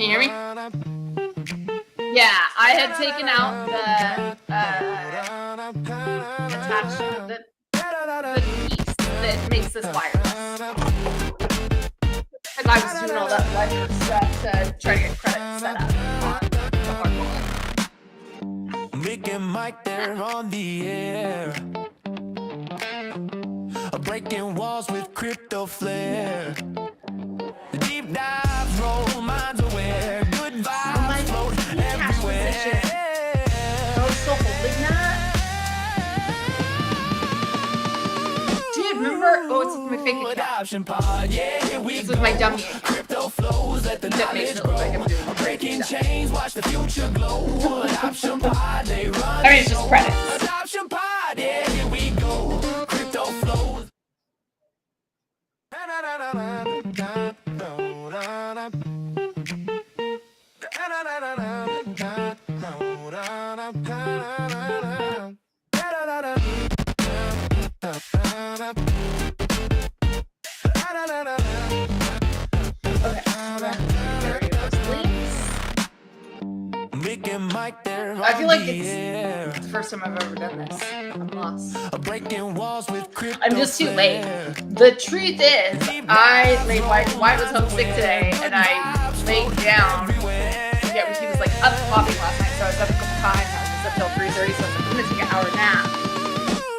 you hear me? Yeah, I had taken out the attachment, the piece that makes this wireless. Because I was doing all that ledger stuff to try to get credit set up on the hard wallet. Mick and Mike, they're on the air. Breaking walls with crypto flair. Deep dives roll minds aware. Good vibes float everywhere. I was still holding that. Dude, remember? Oh, it's with my fake account. Pod, yeah, here we It's with my dummy account. Crypto flows, let the That makes it look like I'm doing breaking chains, watch the future glow. Adoption Pod, they run. I mean, it's just credits. Adoption Pod, yeah, here we go. Crypto flows. I feel like it's the first time I've ever done this. I'm lost. I'm just too late. The truth is, I laid White was homesick today, and I laid down. Yeah, he was like up popping last night, so I was up a couple times. I was just up till 3:30, so I was like, I'm gonna take an hour nap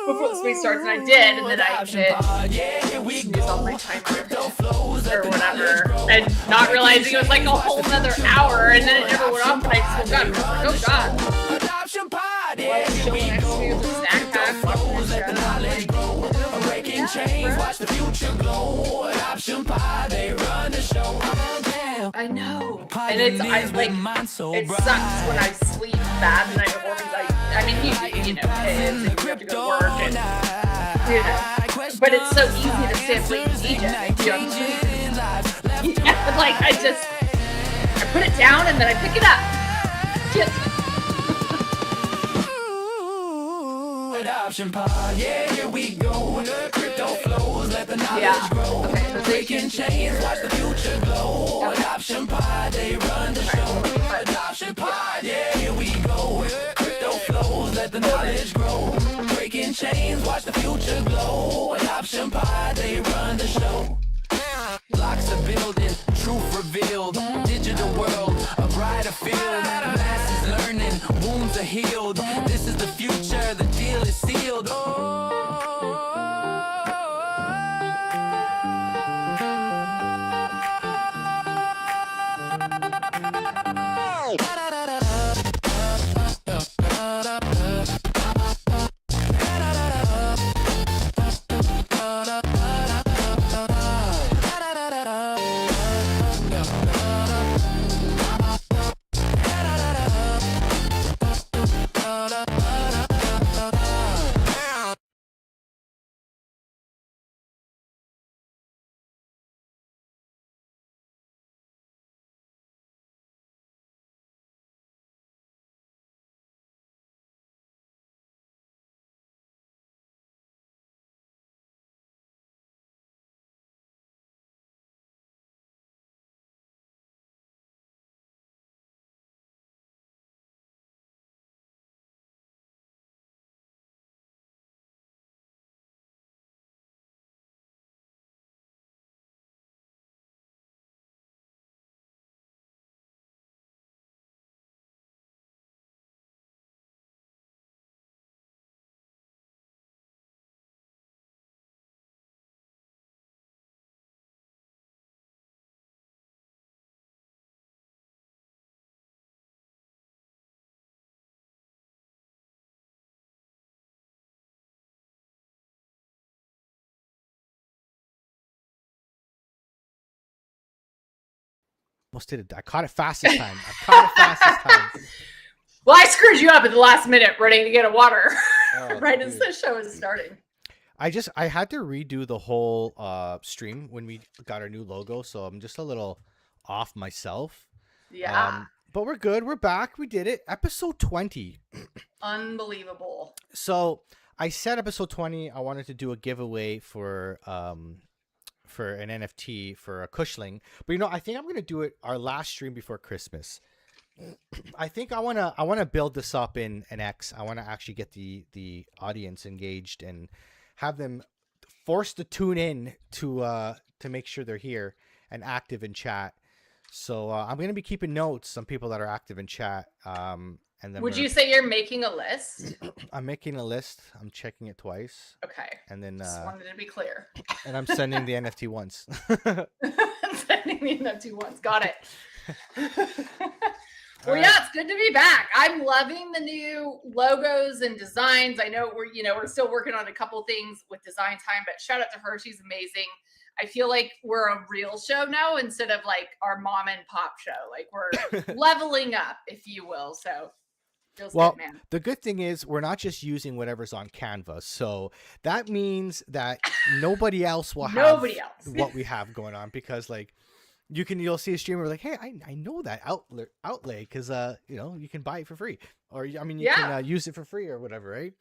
before the space starts, and I did, and then I did use all my time or whatever, and not realizing it was like a whole nother hour, and then it never went off, and I just woke up, and I was like, oh god. Well, I was chilling next to me with a snack pack, watching this show, I know, and it sucks when I sleep bad the night before, because I mean, you know, kids, and you have to go to work, and, you know, but it's so easy to stay up late and DJ, you know, yeah, but like, I put it down, and then I pick it up, just, Adoption Pod, yeah, here we go. Crypto flows, let the knowledge grow. Okay, Breaking chains, watch the future glow. Adoption Pod, they run the show. Adoption Pod, yeah, here we go. Crypto flows, let the knowledge grow. Breaking chains, watch the future glow. Adoption Pod, they run the show. Blocks are building, truth revealed. Digital world, a brighter field. Masses learning, wounds are healed. This is the future, the deal is sealed. Almost did it. I caught it fast this time. well, I screwed you up at the last minute, running to get a water, right as the show is starting. I had to redo the whole stream when we got our new logo, so I'm just a little off myself. Yeah. But we're good. We're back. We did it. Episode 20. Unbelievable. So I said episode 20, I wanted to do a giveaway for for an NFT for a Cushling. But I think I'm gonna do it our last stream before Christmas. I think I wanna build this up in an X. I wanna actually get the audience engaged and have them forced to tune in to make sure they're here and active in chat. So I'm gonna be keeping notes on people that are active in chat. And then would you say you're making a list? I'm making a list. I'm checking it twice. Okay. And then just wanted to be clear. And I'm sending the NFT once. Sending the NFT once. Got it. Well, yeah, it's good to be back. I'm loving the new logos and designs. I know we're still working on a couple things with Design Time, but shout out to her. She's amazing. I feel like we're a real show now instead of like our mom and pop show. Like we're leveling up, if you will. So feels good, man. The good thing is we're not just using whatever's on Canva. So that means that nobody else will have what we have going on, because like you'll see a streamer like, hey, I know that outlay because you can buy it for free, or you can use it for free or whatever, right?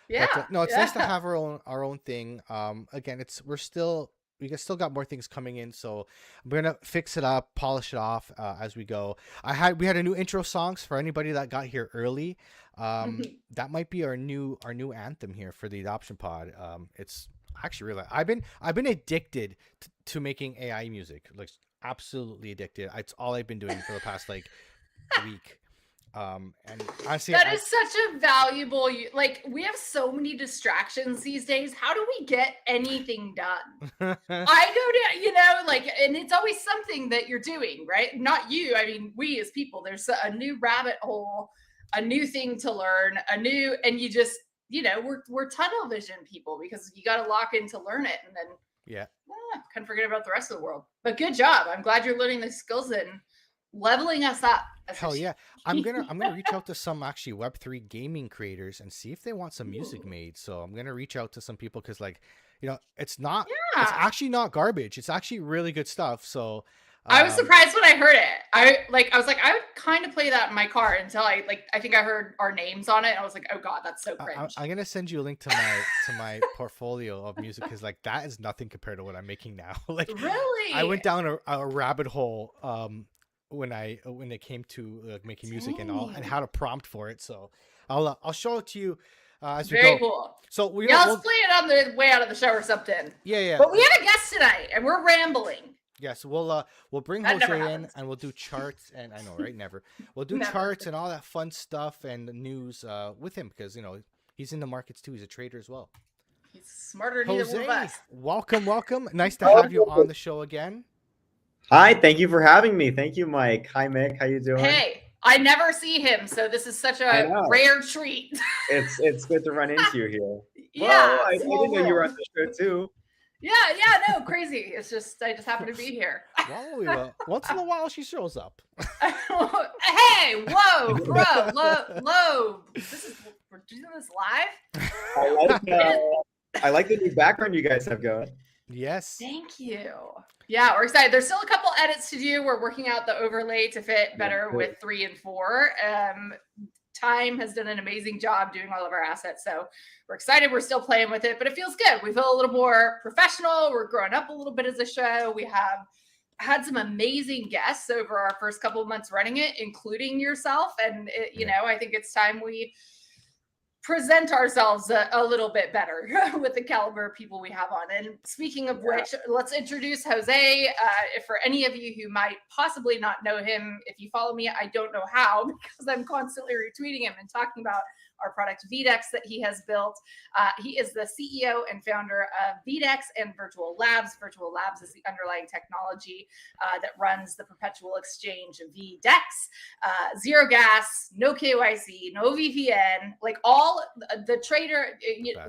Yeah. But, no, it's nice to have our own thing. Again, we still got more things coming in, so I'm gonna fix it up, polish it off as we go. We had a new intro songs for anybody that got here early. That might be our new anthem here for the Adoption Pod. It's actually really, I've been addicted to making AI music, like absolutely addicted. It's all I've been doing for the past like week. And honestly, that is such a valuable, like we have so many distractions these days. How do we get anything done? I go to, and it's always something that you're doing, right? Not you. I mean, we as people, there's a new rabbit hole, a new thing to learn, and you just, we're tunnel vision people because you got to lock in to learn it. And then, can't forget about the rest of the world. But good job. I'm glad you're learning the skills and leveling us up. Hell yeah. I'm gonna reach out to some actually Web3 gaming creators and see if they want some music made. So I'm gonna reach out to some people because it's actually not garbage. It's actually really good stuff. So I was surprised when I heard it. I was like, I would kind of play that in my car until I think I heard our names on it. And I was like, oh God, that's so cringe. I'm gonna send you a link to my portfolio of music because that is nothing compared to what I'm making now. Really? I went down a rabbit hole when it came to making music and how to prompt for it. So I'll show it to you as we go. Very cool. So let's play it on the way out of the show or something. Yeah. But we have a guest tonight and we're rambling. Yes, we'll bring Jose in and we'll do charts and I know, right? Never. We'll do charts and all that fun stuff and the news with him because he's in the markets too. He's a trader as well. He's smarter than either one of us. Welcome. Nice to have you on the show again. Hi, thank you for having me. Thank you, Mike. Hi, Mick. How you doing? Hey, I never see him, so this is such a rare treat. It's good to run into you here. Yeah, well, I didn't know you were on the show too. Yeah, no, crazy. It's just I just happen to be here. Well, once in a while she shows up. Hey, whoa, bro, low. We're doing this live. I like the new background you guys have going. Yes. Thank you. Yeah, we're excited. There's still a couple edits to do. We're working out the overlay to fit better with 3 and 4. Time has done an amazing job doing all of our assets. So we're excited. We're still playing with it, but it feels good. We feel a little more professional. We're growing up a little bit as a show. We have had some amazing guests over our first couple of months running it, including yourself. And, I think it's time we present ourselves a little bit better with the caliber of people we have on. And speaking of which, let's introduce Jose. For any of you who might possibly not know him, if you follow me, I don't know how because I'm constantly retweeting him and talking about our product VDEX that he has built. He is the CEO and founder of VDEX and Virtual Labs. Virtual Labs is the underlying technology that runs the perpetual exchange of VDEX. Zero gas, no KYC, no VPN, like all the trader.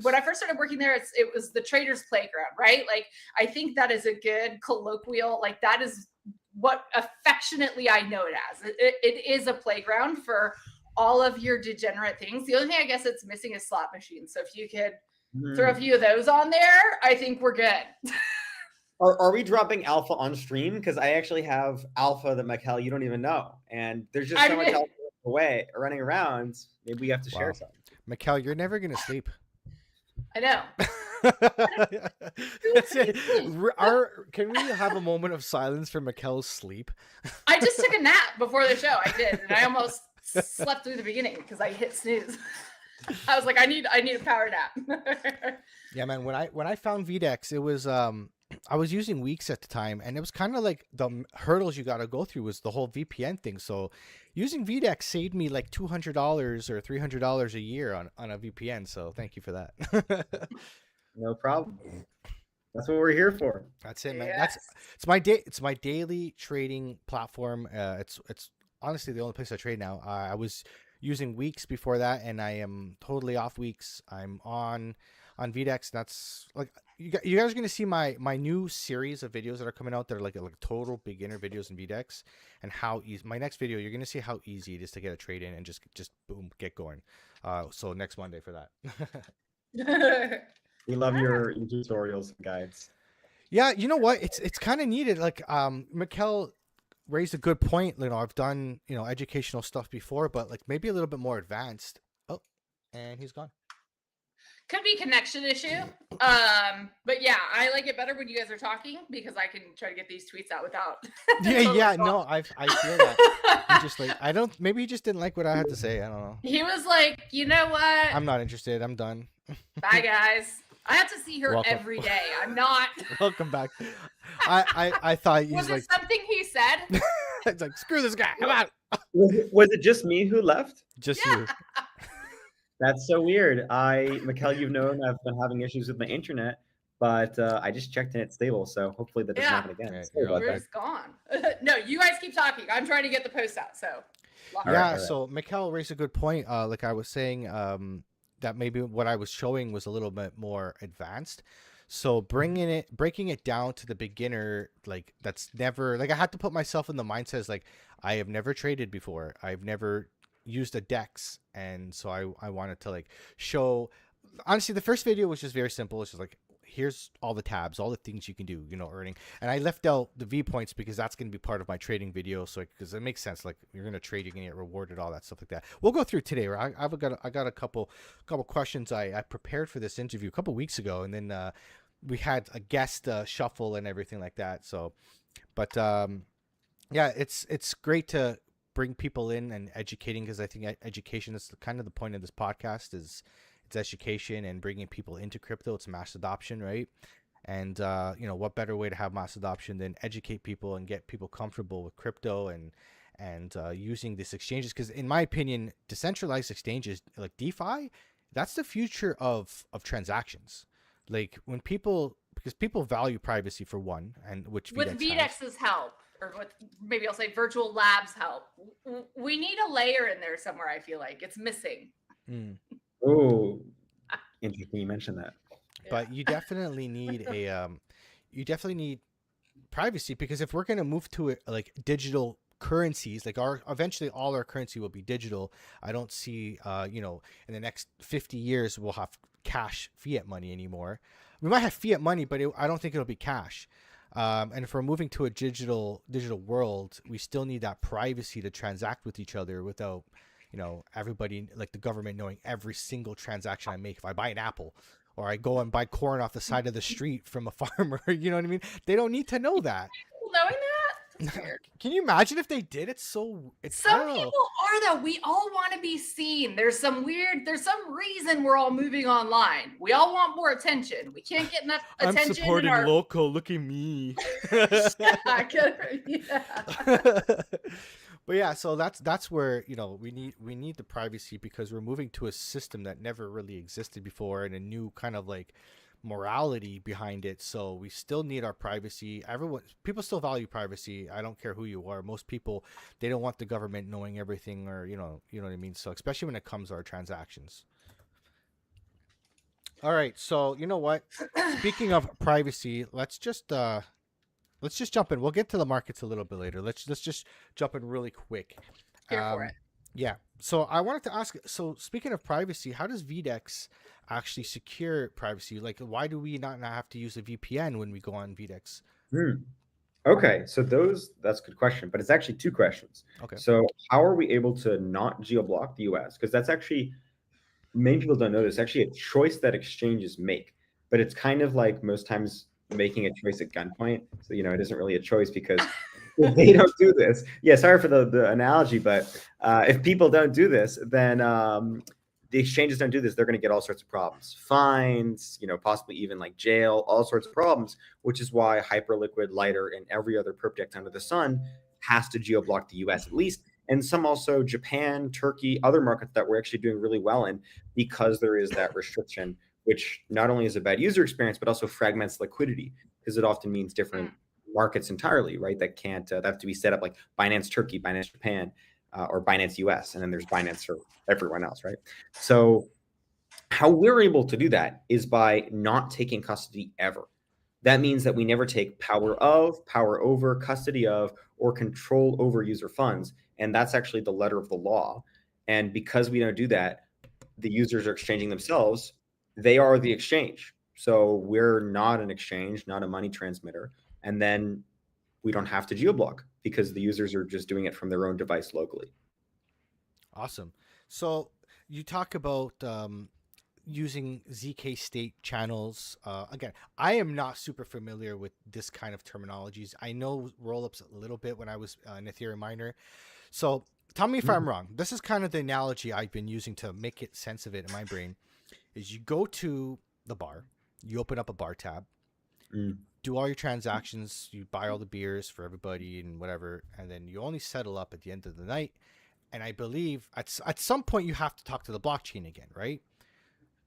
When I first started working there, it was the trader's playground, right? Like I think that is a good colloquial, like that is what affectionately I know it as. It is a playground for all of your degenerate things. The only thing I guess it's missing is slot machines. So if you could throw a few of those on there, I think we're good. Are we dropping alpha on stream? Because I actually have alpha that Michael you don't even know, and there's just so much alpha running around. Maybe we have to share some. Michael, you're never gonna sleep. I know. Can we have a moment of silence for Mikkel's sleep? I just took a nap before the show. I did, and I almost slept through the beginning because I hit snooze. I was like, I need a power nap. Yeah, man. When I found VDEX, it was I was using Weeks at the time, and it was kind of like the hurdles you got to go through was the whole VPN thing. So using VDEX saved me like $200 or $300 a year on a VPN. So thank you for that. No problem. That's what we're here for. That's it, man. Yes. It's my daily trading platform. It's honestly the only place I trade now. I was using Weeks before that, and I am totally off Weeks. I'm on VDEX. That's like you guys are gonna see my new series of videos that are coming out that are like total beginner videos in VDEX, and how easy. My next video, you're gonna see how easy it is to get a trade in and just boom, get going. So next Monday for that. We love your tutorials and guides. Yeah, you know what? It's kind of needed. Like Mikkel raised a good point. You know, I've done educational stuff before, but like maybe a little bit more advanced. Oh, and he's gone. Could be connection issue. But yeah, I like it better when you guys are talking because I can try to get these tweets out without. No, I feel that. He just like maybe he just didn't like what I had to say. I don't know. He was like, you know what? I'm not interested. I'm done. Bye guys. I have to see her Welcome. every day. I'm not. Welcome back. I thought he was Was it something he said? It's like, screw this guy. Come on. Was it just me who left? Just you. That's so weird. Mikkel, you've known I've been having issues with my internet, but I just checked and it's stable. So hopefully that doesn't happen again. Right, We're just gone. No, you guys keep talking. I'm trying to get the post out. So yeah. So Mikkel raised a good point. Like I was saying, that maybe what I was showing was a little bit more advanced. So breaking it down to the beginner, like that's never like I had to put myself in the mindset as like I have never traded before. I've never used a DEX, and so I wanted to like show. Honestly, the first video was just very simple. It's just like here's all the tabs, all the things you can do, earning. And I left out the V points because that's going to be part of my trading video. So because it makes sense, like you're going to trade, you're going to get rewarded, all that stuff like that. We'll go through today. Right? I got a couple questions I prepared for this interview a couple weeks ago, and then we had a guest shuffle and everything like that. So, but yeah, it's great to bring people in and educating, because I think education is kind of the point of this podcast is it's education and bringing people into crypto. It's mass adoption, right? And what better way to have mass adoption than educate people and get people comfortable with crypto and using these exchanges? Because in my opinion, decentralized exchanges like DeFi, that's the future of transactions. Like because people value privacy for one, and which with VDEX's help, or with maybe I'll say virtual labs help, we need a layer in there somewhere. I feel like it's missing. Oh, interesting you mentioned that. But you definitely need privacy, because if we're going to move to it like digital currencies, like eventually all our currency will be digital. I don't see in the next 50 years we'll have cash fiat money anymore. We might have fiat money, but I don't think it'll be cash. And if we're moving to a digital world, we still need that privacy to transact with each other without everybody, like the government, knowing every single transaction I make. If I buy an apple or I go and buy corn off the side of the street from a farmer, you know what I mean? They don't need to know that. People knowing that? That's weird. Can you imagine if they did? Some people are though. We all want to be seen. There's some reason we're all moving online. We all want more attention. We can't get enough attention. I'm supporting local. Look at me. But yeah, so that's where we need the privacy, because we're moving to a system that never really existed before, and a new kind of like morality behind it. So we still need our privacy. People still value privacy. I don't care who you are. Most people, they don't want the government knowing everything, or you know what I mean. So especially when it comes to our transactions. All right, so you know what? Speaking of privacy, let's just jump in. We'll get to the markets a little bit later. Let's just jump in really quick. Here for it. Yeah. So I wanted to ask. So speaking of privacy, how does VDEX actually secure privacy? Like, why do we not have to use a VPN when we go on VDEX? Okay, so that's a good question, but it's actually two questions. Okay. So how are we able to not geo-block the US? Because that's actually, many people don't know this, actually a choice that exchanges make. but it's kind of like most times making a choice at gunpoint. So, it isn't really a choice because if they don't do this, sorry for the analogy, but if people don't do this, then the exchanges don't do this, they're going to get all sorts of problems, fines, possibly even like jail, all sorts of problems, which is why Hyperliquid, Lighter, and every other perp deck under the sun has to geo-block the US at least. And some also Japan, Turkey, other markets that we're actually doing really well in because there is that restriction, which not only is a bad user experience, but also fragments liquidity because it often means different markets entirely, right? That can't, that have to be set up like Binance Turkey, Binance Japan, or Binance US, and then there's Binance for everyone else, right? So how we're able to do that is by not taking custody ever. That means that we never take power of, power over, custody of, or control over user funds. And that's actually the letter of the law. And because we don't do that, the users are exchanging themselves. They are the exchange. So we're not an exchange, not a money transmitter. And then we don't have to geoblock because the users are just doing it from their own device locally. Awesome. So you talk about using ZK state channels. Again, I am not super familiar with this kind of terminologies. I know rollups a little bit when I was an Ethereum miner. So tell me if I'm wrong. This is kind of the analogy I've been using to make it sense of it in my brain. Is you go to the bar, you open up a bar tab, do all your transactions, you buy all the beers for everybody and whatever, and then you only settle up at the end of the night. And I believe at some point you have to talk to the blockchain again, right?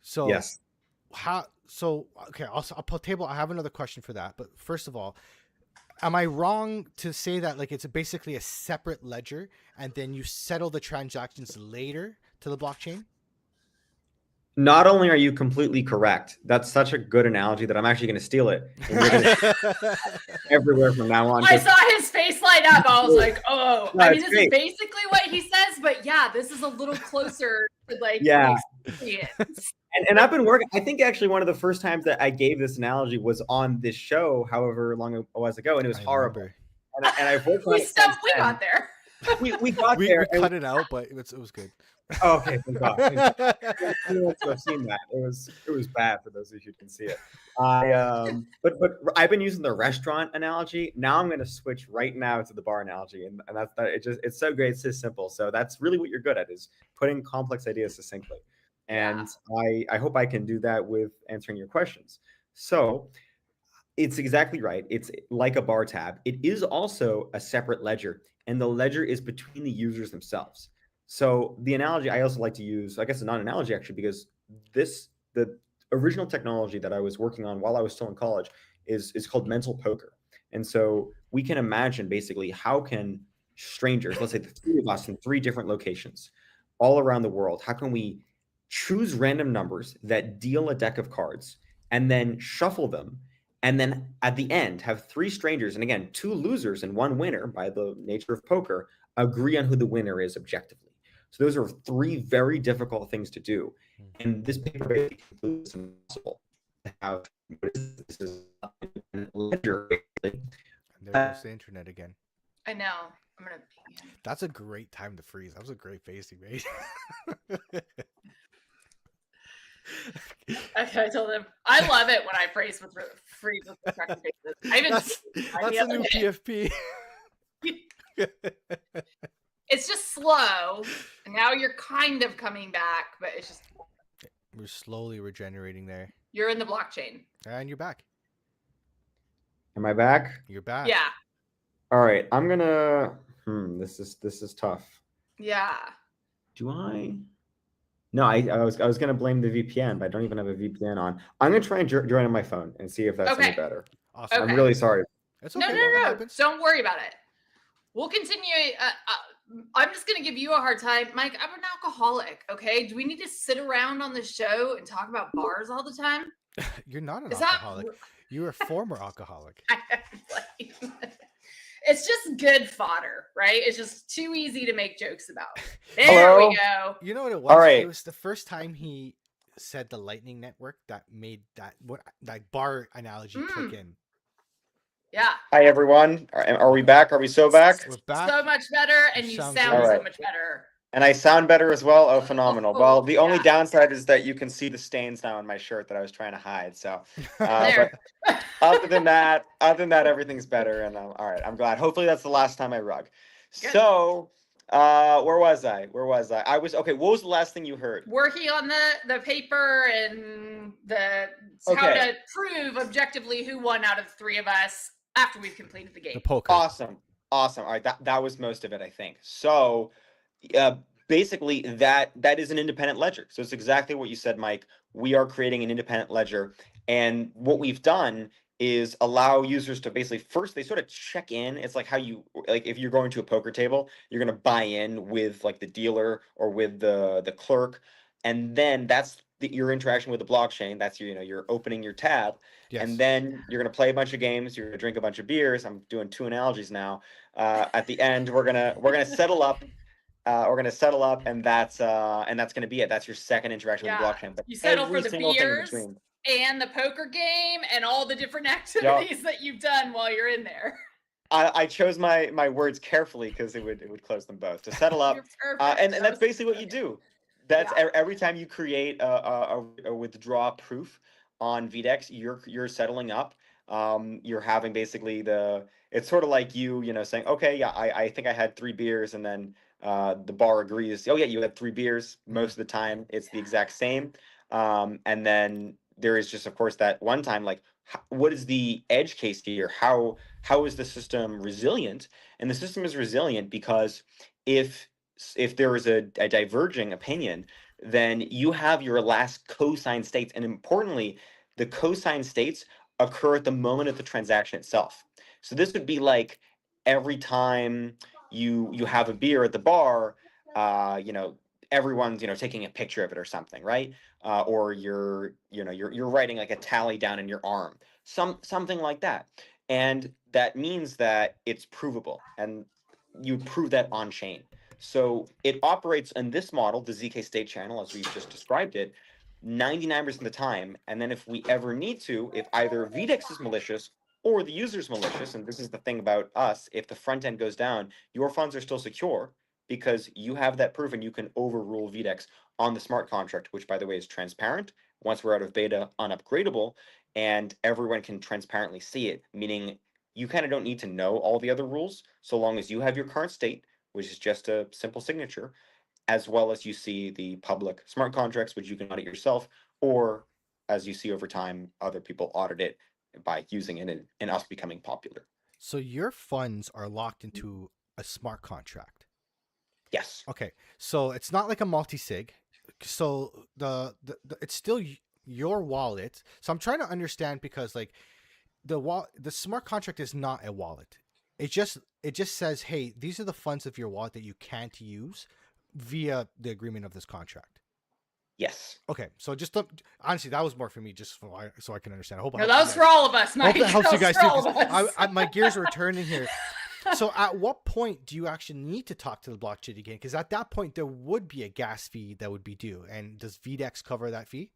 So yes. Okay, I'll put table. I have another question for that. But first of all, am I wrong to say that like it's basically a separate ledger and then you settle the transactions later to the blockchain? Not only are you completely correct, that's such a good analogy that I'm actually going to steal it. And you're gonna everywhere from now on. I saw his face light up. I was like, oh, No, I mean, it's this great. is basically what he says, but yeah, this is a little closer to like Yeah. the experience. And I've been working. I think actually one of the first times that I gave this analogy was on this show, however long it was ago, and it was horrible. And I've worked on it. We got there. We got there. We cut it out, but it was good. Oh, okay, thank God. I've seen that. It was bad for those of you who can see it. But I've been using the restaurant analogy. Now I'm going to switch right now to the bar analogy, and that's that. It's so great. It's so simple. So that's really what you're good at, is putting complex ideas succinctly. And I hope I can do that with answering your questions. So it's exactly right. It's like a bar tab. It is also a separate ledger, and the ledger is between the users themselves. So the analogy I also like to use, I guess it's not an analogy actually, because the original technology that I was working on while I was still in college is called mental poker. And so we can imagine basically how can strangers, let's say the three of us in three different locations all around the world, how can we choose random numbers that deal a deck of cards and then shuffle them, and then at the end have three strangers, and again, two losers and one winner by the nature of poker, agree on who the winner is objectively. So those are three very difficult things to do. And this paper basically concludes it's impossible to have this is a ledger. There goes the internet again. I know. I'm gonna. That's a great time to freeze. That was a great face you made. Okay, I told him I love it when I freeze with correct faces. That's a new PFP. It's just slow. And now you're kind of coming back, but it's just we're slowly regenerating there. You're in the blockchain. And you're back. Am I back? You're back. Yeah. All right. I'm gonna this is tough. Yeah. Do I? No, I was gonna blame the VPN, but I don't even have a VPN on. I'm gonna try and join on my phone and see if that's any better. Awesome. I'm really sorry. It's okay. No. Don't worry about it. We'll continue. I'm just going to give you a hard time. Mike, I'm an alcoholic, okay? Do we need to sit around on the show and talk about bars all the time? You're not an alcoholic. You're a former alcoholic. It's just good fodder, right? It's just too easy to make jokes about. There we go. You know what it was? All right. It was the first time he said the Lightning Network that made that bar analogy click in. Yeah. Hi, everyone. Are we back? Are we so back? We're back. So much better, and you sound so much better. And I sound better as well. Oh, phenomenal. Well, the only yeah. downside is that you can see the stains now on my shirt that I was trying to hide. So, There. but other than that, everything's better. And all right, I'm glad. Hopefully, that's the last time I rug. Good. So, where was I? I was okay. What was the last thing you heard? Working on the paper and how to prove objectively who won out of the three of us after we've completed the game. The poker. Awesome. All right, that was most of it, I think. So, basically, that is an independent ledger. So it's exactly what you said, Mike. We are creating an independent ledger, and what we've done is allow users to basically first they sort of check in. It's like how you like if you're going to a poker table, you're going to buy in with like the dealer or with the clerk, and then that's your interaction with the blockchain. That's you're opening your tab, Yes. and then you're going to play a bunch of games. You're going to drink a bunch of beers. I'm doing two analogies now. At the end, we're gonna settle up. And that's gonna be it. That's your second interaction with the blockchain. But you settle every for the single beers thing in between. And the poker game and all the different activities that you've done while you're in there. I chose my words carefully because it would close them both to settle up. And that's basically what you do. That's every time you create a withdraw proof on VDEX, you're settling up. You're having basically it's sort of like saying, okay, yeah, I think I had 3 beers, and then the bar agrees. Oh yeah, you had 3 beers. Most of the time, it's the exact same. And then there is just, of course, that one time, like, what is the edge case here? How is the system resilient? And the system is resilient because if there is a diverging opinion, then you have your last cosigned states, and importantly, the cosigned states occur at the moment of the transaction itself. So this would be like every time you have a beer at the bar, everyone's taking a picture of it or something, right? Or you're writing like a tally down in your arm, something like that, and that means that it's provable, and you prove that on chain. So it operates in this model, the ZK state channel, as we've just described it, 99% of the time. And then if we ever need to, if either VDEX is malicious or the user's malicious, and this is the thing about us, if the front end goes down, your funds are still secure because you have that proof and you can overrule VDEX on the smart contract, which, by the way, is transparent. Once we're out of beta, unupgradable, and everyone can transparently see it, meaning you kind of don't need to know all the other rules so long as you have your current state, which is just a simple signature, as well as you see the public smart contracts, which you can audit yourself, or as you see over time, other people audit it by using it and us becoming popular. So your funds are locked into a smart contract. Yes. Okay. So it's not like a multi-sig. So the it's still your wallet. So I'm trying to understand, because like the smart contract is not a wallet. It just says, hey, these are the funds of your wallet that you can't use via the agreement of this contract. Yes. Okay. So just honestly, that was more for me, just so I can understand. I hope that was for all of us, Mike. Hope that helps you guys too. My gears were turning here. So at what point do you actually need to talk to the blockchain again? Because at that point, there would be a gas fee that would be due. And does VDEX cover that fee?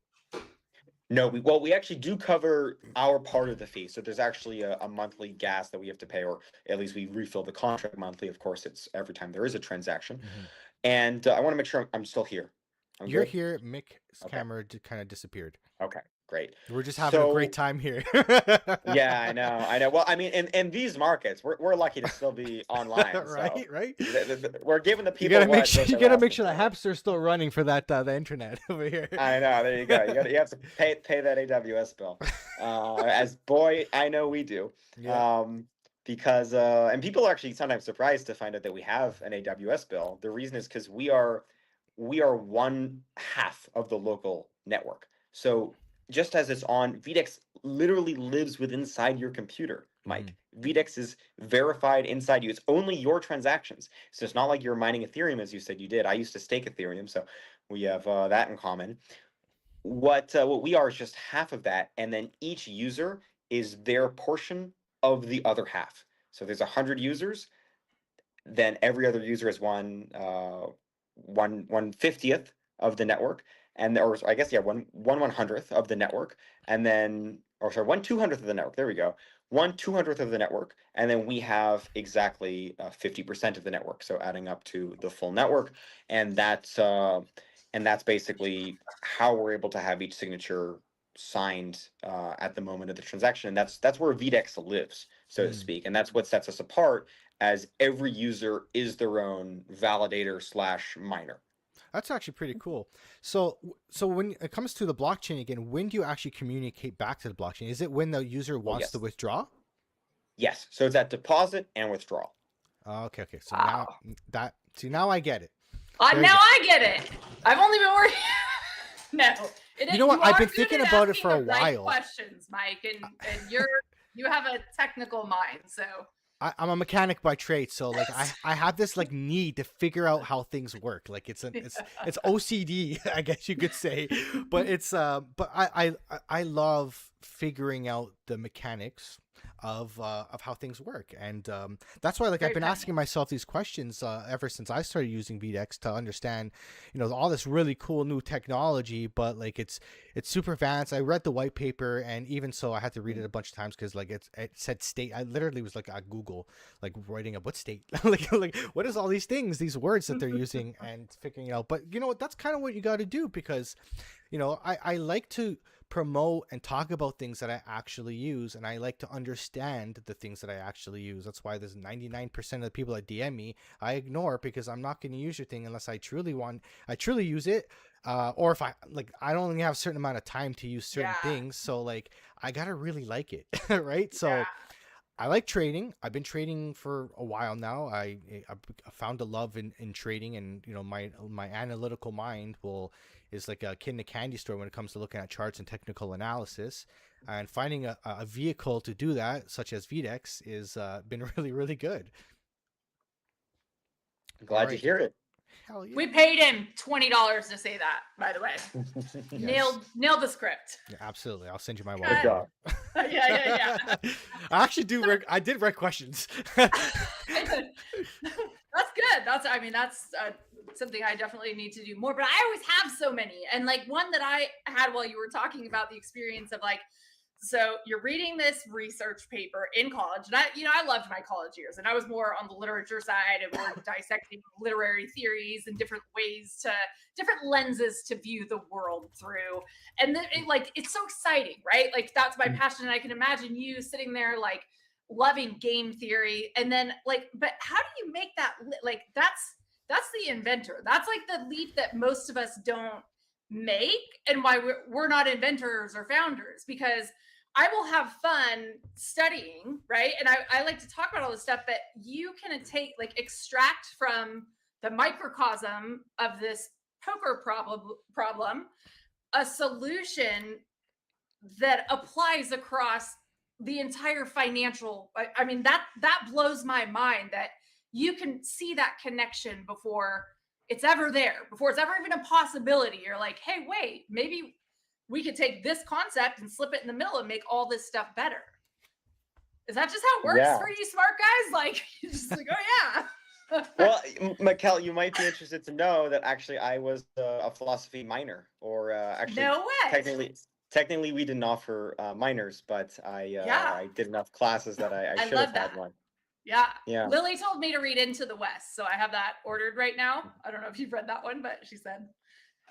No, we actually do cover our part of the fee. So there's actually a monthly gas that we have to pay, or at least we refill the contract monthly. Of course, it's every time there is a transaction. Mm-hmm. And I want to make sure I'm still here. You're here. Mick's camera kind of disappeared. Okay, great. We're just having a great time here. Yeah, I know. Well, I mean, in these markets, we're lucky to still be online. Right. We're giving the people. You gotta make sure the hamster's still running for that the internet over here. I know. There you go. You have to pay that AWS bill. As boy, I know we do. Yeah. Because and people are actually sometimes surprised to find out that we have an AWS bill. The reason is because we are 1/2 of the local network. So just as it's on, VDEX literally lives within inside your computer, Mike. VDEX is verified inside you. It's only your transactions. So it's not like you're mining Ethereum, as you said you did. I used to stake Ethereum, so we have that in common. What we are is just half of that, and then each user is their portion of the other half. So there's 100 users, then every other user is 1/50th of the network, and or I guess 1/100th of the network, and then or sorry, 1/200th of the network. There we go. 1/200th of the network, and then we have exactly 50% of the network. So adding up to the full network, and that's basically how we're able to have each signature signed at the moment of the transaction. And that's where VDEX lives, so to speak, and that's what sets us apart, as every user is their own validator / miner. That's actually pretty cool. So when it comes to the blockchain again, when do you actually communicate back to the blockchain? Is it when the user wants to withdraw? Yes. So it's at deposit and withdrawal. Okay. So now I get it. Now I get it. I've only been working. No. You know what? I've been thinking about it for a while. Questions, Mike, and you have a technical mind, so. I'm a mechanic by trade, so like I have this like need to figure out how things work. Like it's OCD, I guess you could say, but I love figuring out the mechanics of how things work, and that's why like I've been asking myself these questions ever since I started using VDEX to understand, all this really cool new technology, but like it's super advanced. I read the white paper, and even so I had to read it a bunch of times because like it said state. I literally was like at Google like writing up what state like what is all these things, these words that they're using, and figuring it out. But that's kind of what you got to do, because I like to promote and talk about things that I actually use, and I like to understand the things that I actually use. That's why there's 99% of the people that DM me I ignore, because I'm not going to use your thing unless I truly use it, or if I only have a certain amount of time to use certain things, so like I gotta really like it. Right? So I like trading. I've been trading for a while now. I found a love in trading, and my analytical mind is like a kid in a candy store when it comes to looking at charts and technical analysis. And finding a vehicle to do that, such as VDEX, is been really, really good. I'm glad to hear it. Hell yeah. We paid him $20 to say that, by the way. Yes. Nailed the script. Yeah, absolutely. I'll send you my Good wallet. job. Yeah. I actually I did write questions. That's good. That's something I definitely need to do more, but I always have so many. And like one that I had while you were talking about the experience of like, so you're reading this research paper in college, and I loved my college years, and I was more on the literature side, and we're dissecting literary theories and different lenses to view the world through. And then it's so exciting, right? Like that's my passion. And I can imagine you sitting there like loving game theory, and then like, but how do you make that like that's the inventor. That's like the leap that most of us don't make, and why we're not inventors or founders, because I will have fun studying, right? And I like to talk about all this stuff that you can extract from the microcosm of this poker problem a solution that applies across the entire financial. I mean, that blows my mind that you can see that connection before it's ever there, before it's ever even a possibility. You're like, hey, wait, maybe we could take this concept and slip it in the middle and make all this stuff better. Is that just how it works for you smart guys? Like, you're just like, oh yeah. Well, Mikkel, you might be interested to know that actually I was a philosophy minor, or actually, no way. Technically we didn't offer minors, but I did enough classes that I should have had one. Yeah. Lily told me to read Into the West, so I have that ordered right now. I don't know if you've read that one, but she said.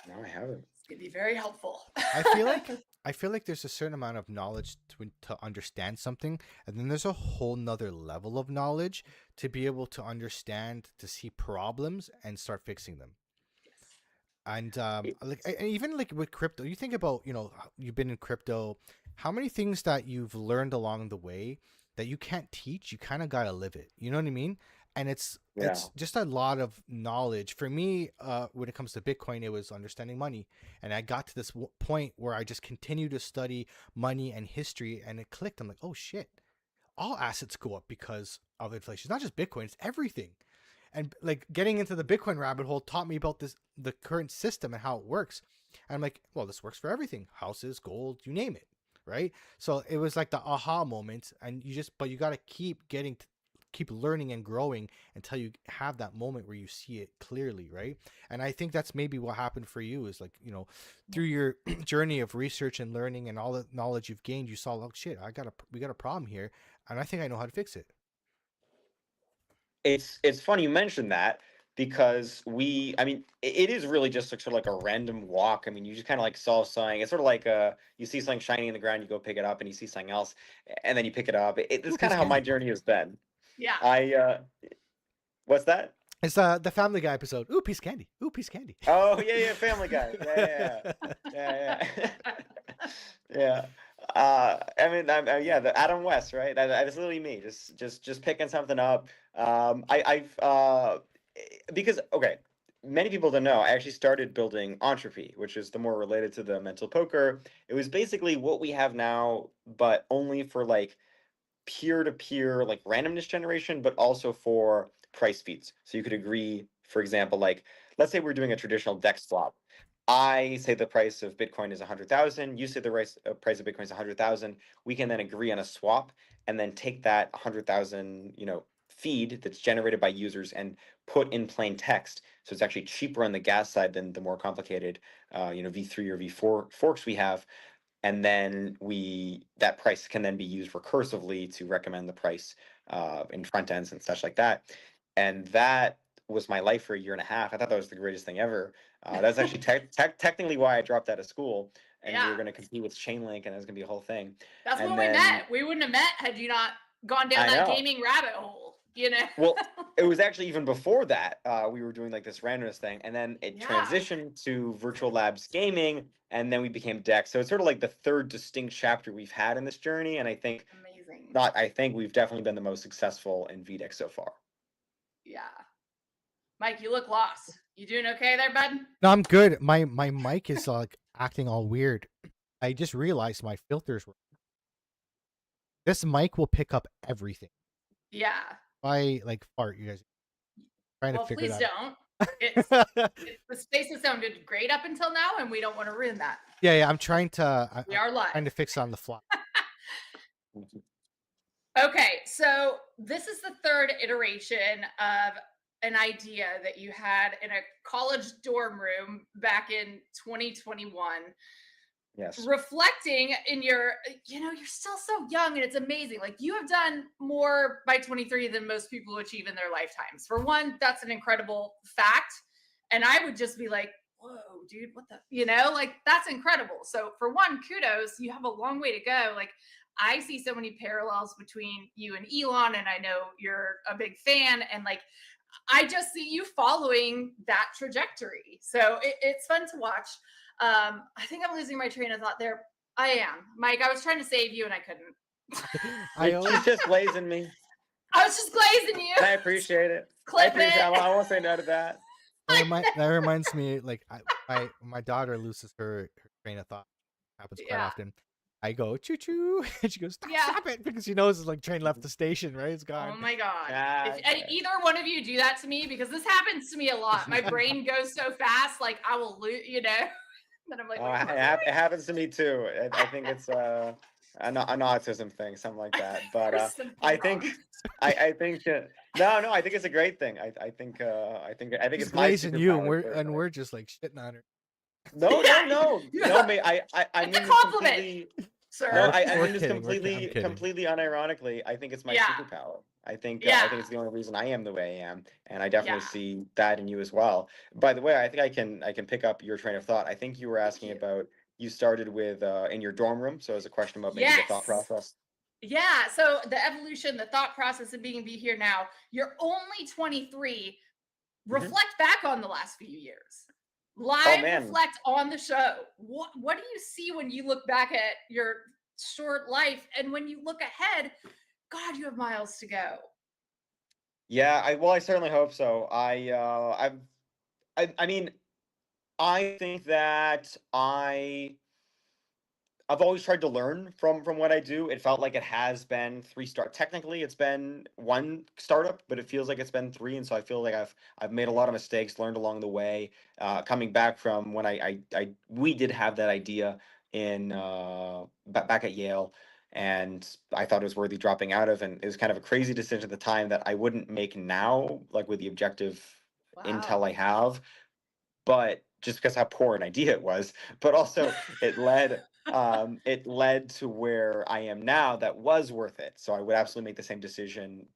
No, I haven't. It's gonna be very helpful. I feel like there's a certain amount of knowledge to understand something, and then there's a whole nother level of knowledge to be able to understand, to see problems and start fixing them. And even like with crypto, you think about, you've been in crypto, how many things that you've learned along the way that you can't teach, you kind of got to live it. You know what I mean? And it's just a lot of knowledge. For me, when it comes to Bitcoin, it was understanding money. And I got to this point where I just continued to study money and history, and it clicked. I'm like, oh shit, all assets go up because of inflation. It's not just Bitcoin, it's everything. And like getting into the Bitcoin rabbit hole taught me about the current system and how it works. And I'm like, well, this works for everything. Houses, gold, you name it. Right. So it was like the aha moment, and you got to keep getting keep learning and growing until you have that moment where you see it clearly, right? And I think that's maybe what happened for you is like, through your journey of research and learning and all the knowledge you've gained, you saw, oh shit, we got a problem here, and I think I know how to fix it. It's funny you mentioned that, because it is really just sort of like a random walk. I mean, you just kind of like saw something. It's sort of like you see something shiny in the ground, you go pick it up, and you see something else, and then you pick it up. It's kind of how my journey has been. Yeah. What's that? It's the Family Guy episode. Ooh, piece of candy. Ooh, piece of candy. Oh yeah, Family Guy. Yeah. Yeah. The Adam West, right? That's literally me. Just picking something up. Because many people don't know, I actually started building Entropy, which is the more related to the mental poker. It was basically what we have now, but only for like peer-to-peer like randomness generation, but also for price feeds. So you could agree, for example, like let's say we're doing a traditional DEX flop. I say the price of Bitcoin is 100,000. You say the price of Bitcoin is 100,000. We can then agree on a swap and then take that 100,000, feed that's generated by users and put in plain text. So it's actually cheaper on the gas side than the more complicated, V3 or V4 forks we have. And then that price can then be used recursively to recommend the price in front ends and such like that. And that was my life for a year and a half. I thought that was the greatest thing ever. That's actually technically why I dropped out of school, and we were going to compete with Chainlink, and it was going to be a whole thing. That's when we met. We wouldn't have met had you not gone down that gaming rabbit hole, Well, it was actually even before that. We were doing like this randomness thing, and then it transitioned to Virtual Labs Gaming, and then we became DEX. So it's sort of like the third distinct chapter we've had in this journey, and I think we've definitely been the most successful in VDEX so far. Yeah. Mike, you look lost. You doing okay there, bud? No, I'm good. My mic is like acting all weird. I just realized my filters were. This mic will pick up everything. Yeah. I like fart, you guys. Trying to figure it out. Don't. The spaces sounded great up until now, and we don't want to ruin that. Yeah. I'm trying to. We are live. Trying to fix it on the fly. Okay, so this is the third iteration of an idea that you had in a college dorm room back in 2021. Yes. Reflecting in you're still so young, and it's amazing. Like, you have done more by 23 than most people achieve in their lifetimes. For one, that's an incredible fact. And I would just be like, whoa, dude, what the, like, that's incredible. So for one, kudos, you have a long way to go. Like, I see so many parallels between you and Elon, and I know you're a big fan, and like, I just see you following that trajectory. So it's fun to watch. I think I'm losing my train of thought there. I am. Mike, I was trying to save you and I couldn't. She's just glazing me. I was just glazing you. I appreciate it. Clip it. I won't say no to that. That reminds me, like, my daughter loses her train of thought. Happens quite often. I go choo choo, and she goes stop it, because she knows it's like train left the station, right? It's gone. Oh my god! If either one of you do that to me, because this happens to me a lot. My brain goes so fast, like I will lose, Then I'm like, it happens to me too. I think it's an autism thing, something like that. But I think no, I think it's a great thing. I think it's glazing you, and we're just like shitting on her. No, mate. I mean, it's a compliment, sir. No, I mean this completely unironically. I think it's my superpower. I think it's the only reason I am the way I am, and I definitely see that in you as well. By the way, I think I can pick up your train of thought. I think you were asking about, you started with in your dorm room, so it's a question about maybe the thought process. Yeah, so the evolution, the thought process of being here now. You're only 23. Reflect back on the last few years. Reflect on the show. What do you see when you look back at your short life, and when you look ahead? God, you have miles to go. Yeah, I certainly hope so. I mean, I think that I've always tried to learn from what I do. It felt like it has been technically it's been one startup, but it feels like it's been three, and so I feel like I've made a lot of mistakes, learned along the way. Coming back from when we did have that idea in back at Yale, and I thought it was worthy dropping out of, and it was kind of a crazy decision at the time that I wouldn't make now, like with the objective intel I have, but just because how poor an idea it was, but also it led to where I am now that was worth it. So I would absolutely make the same decision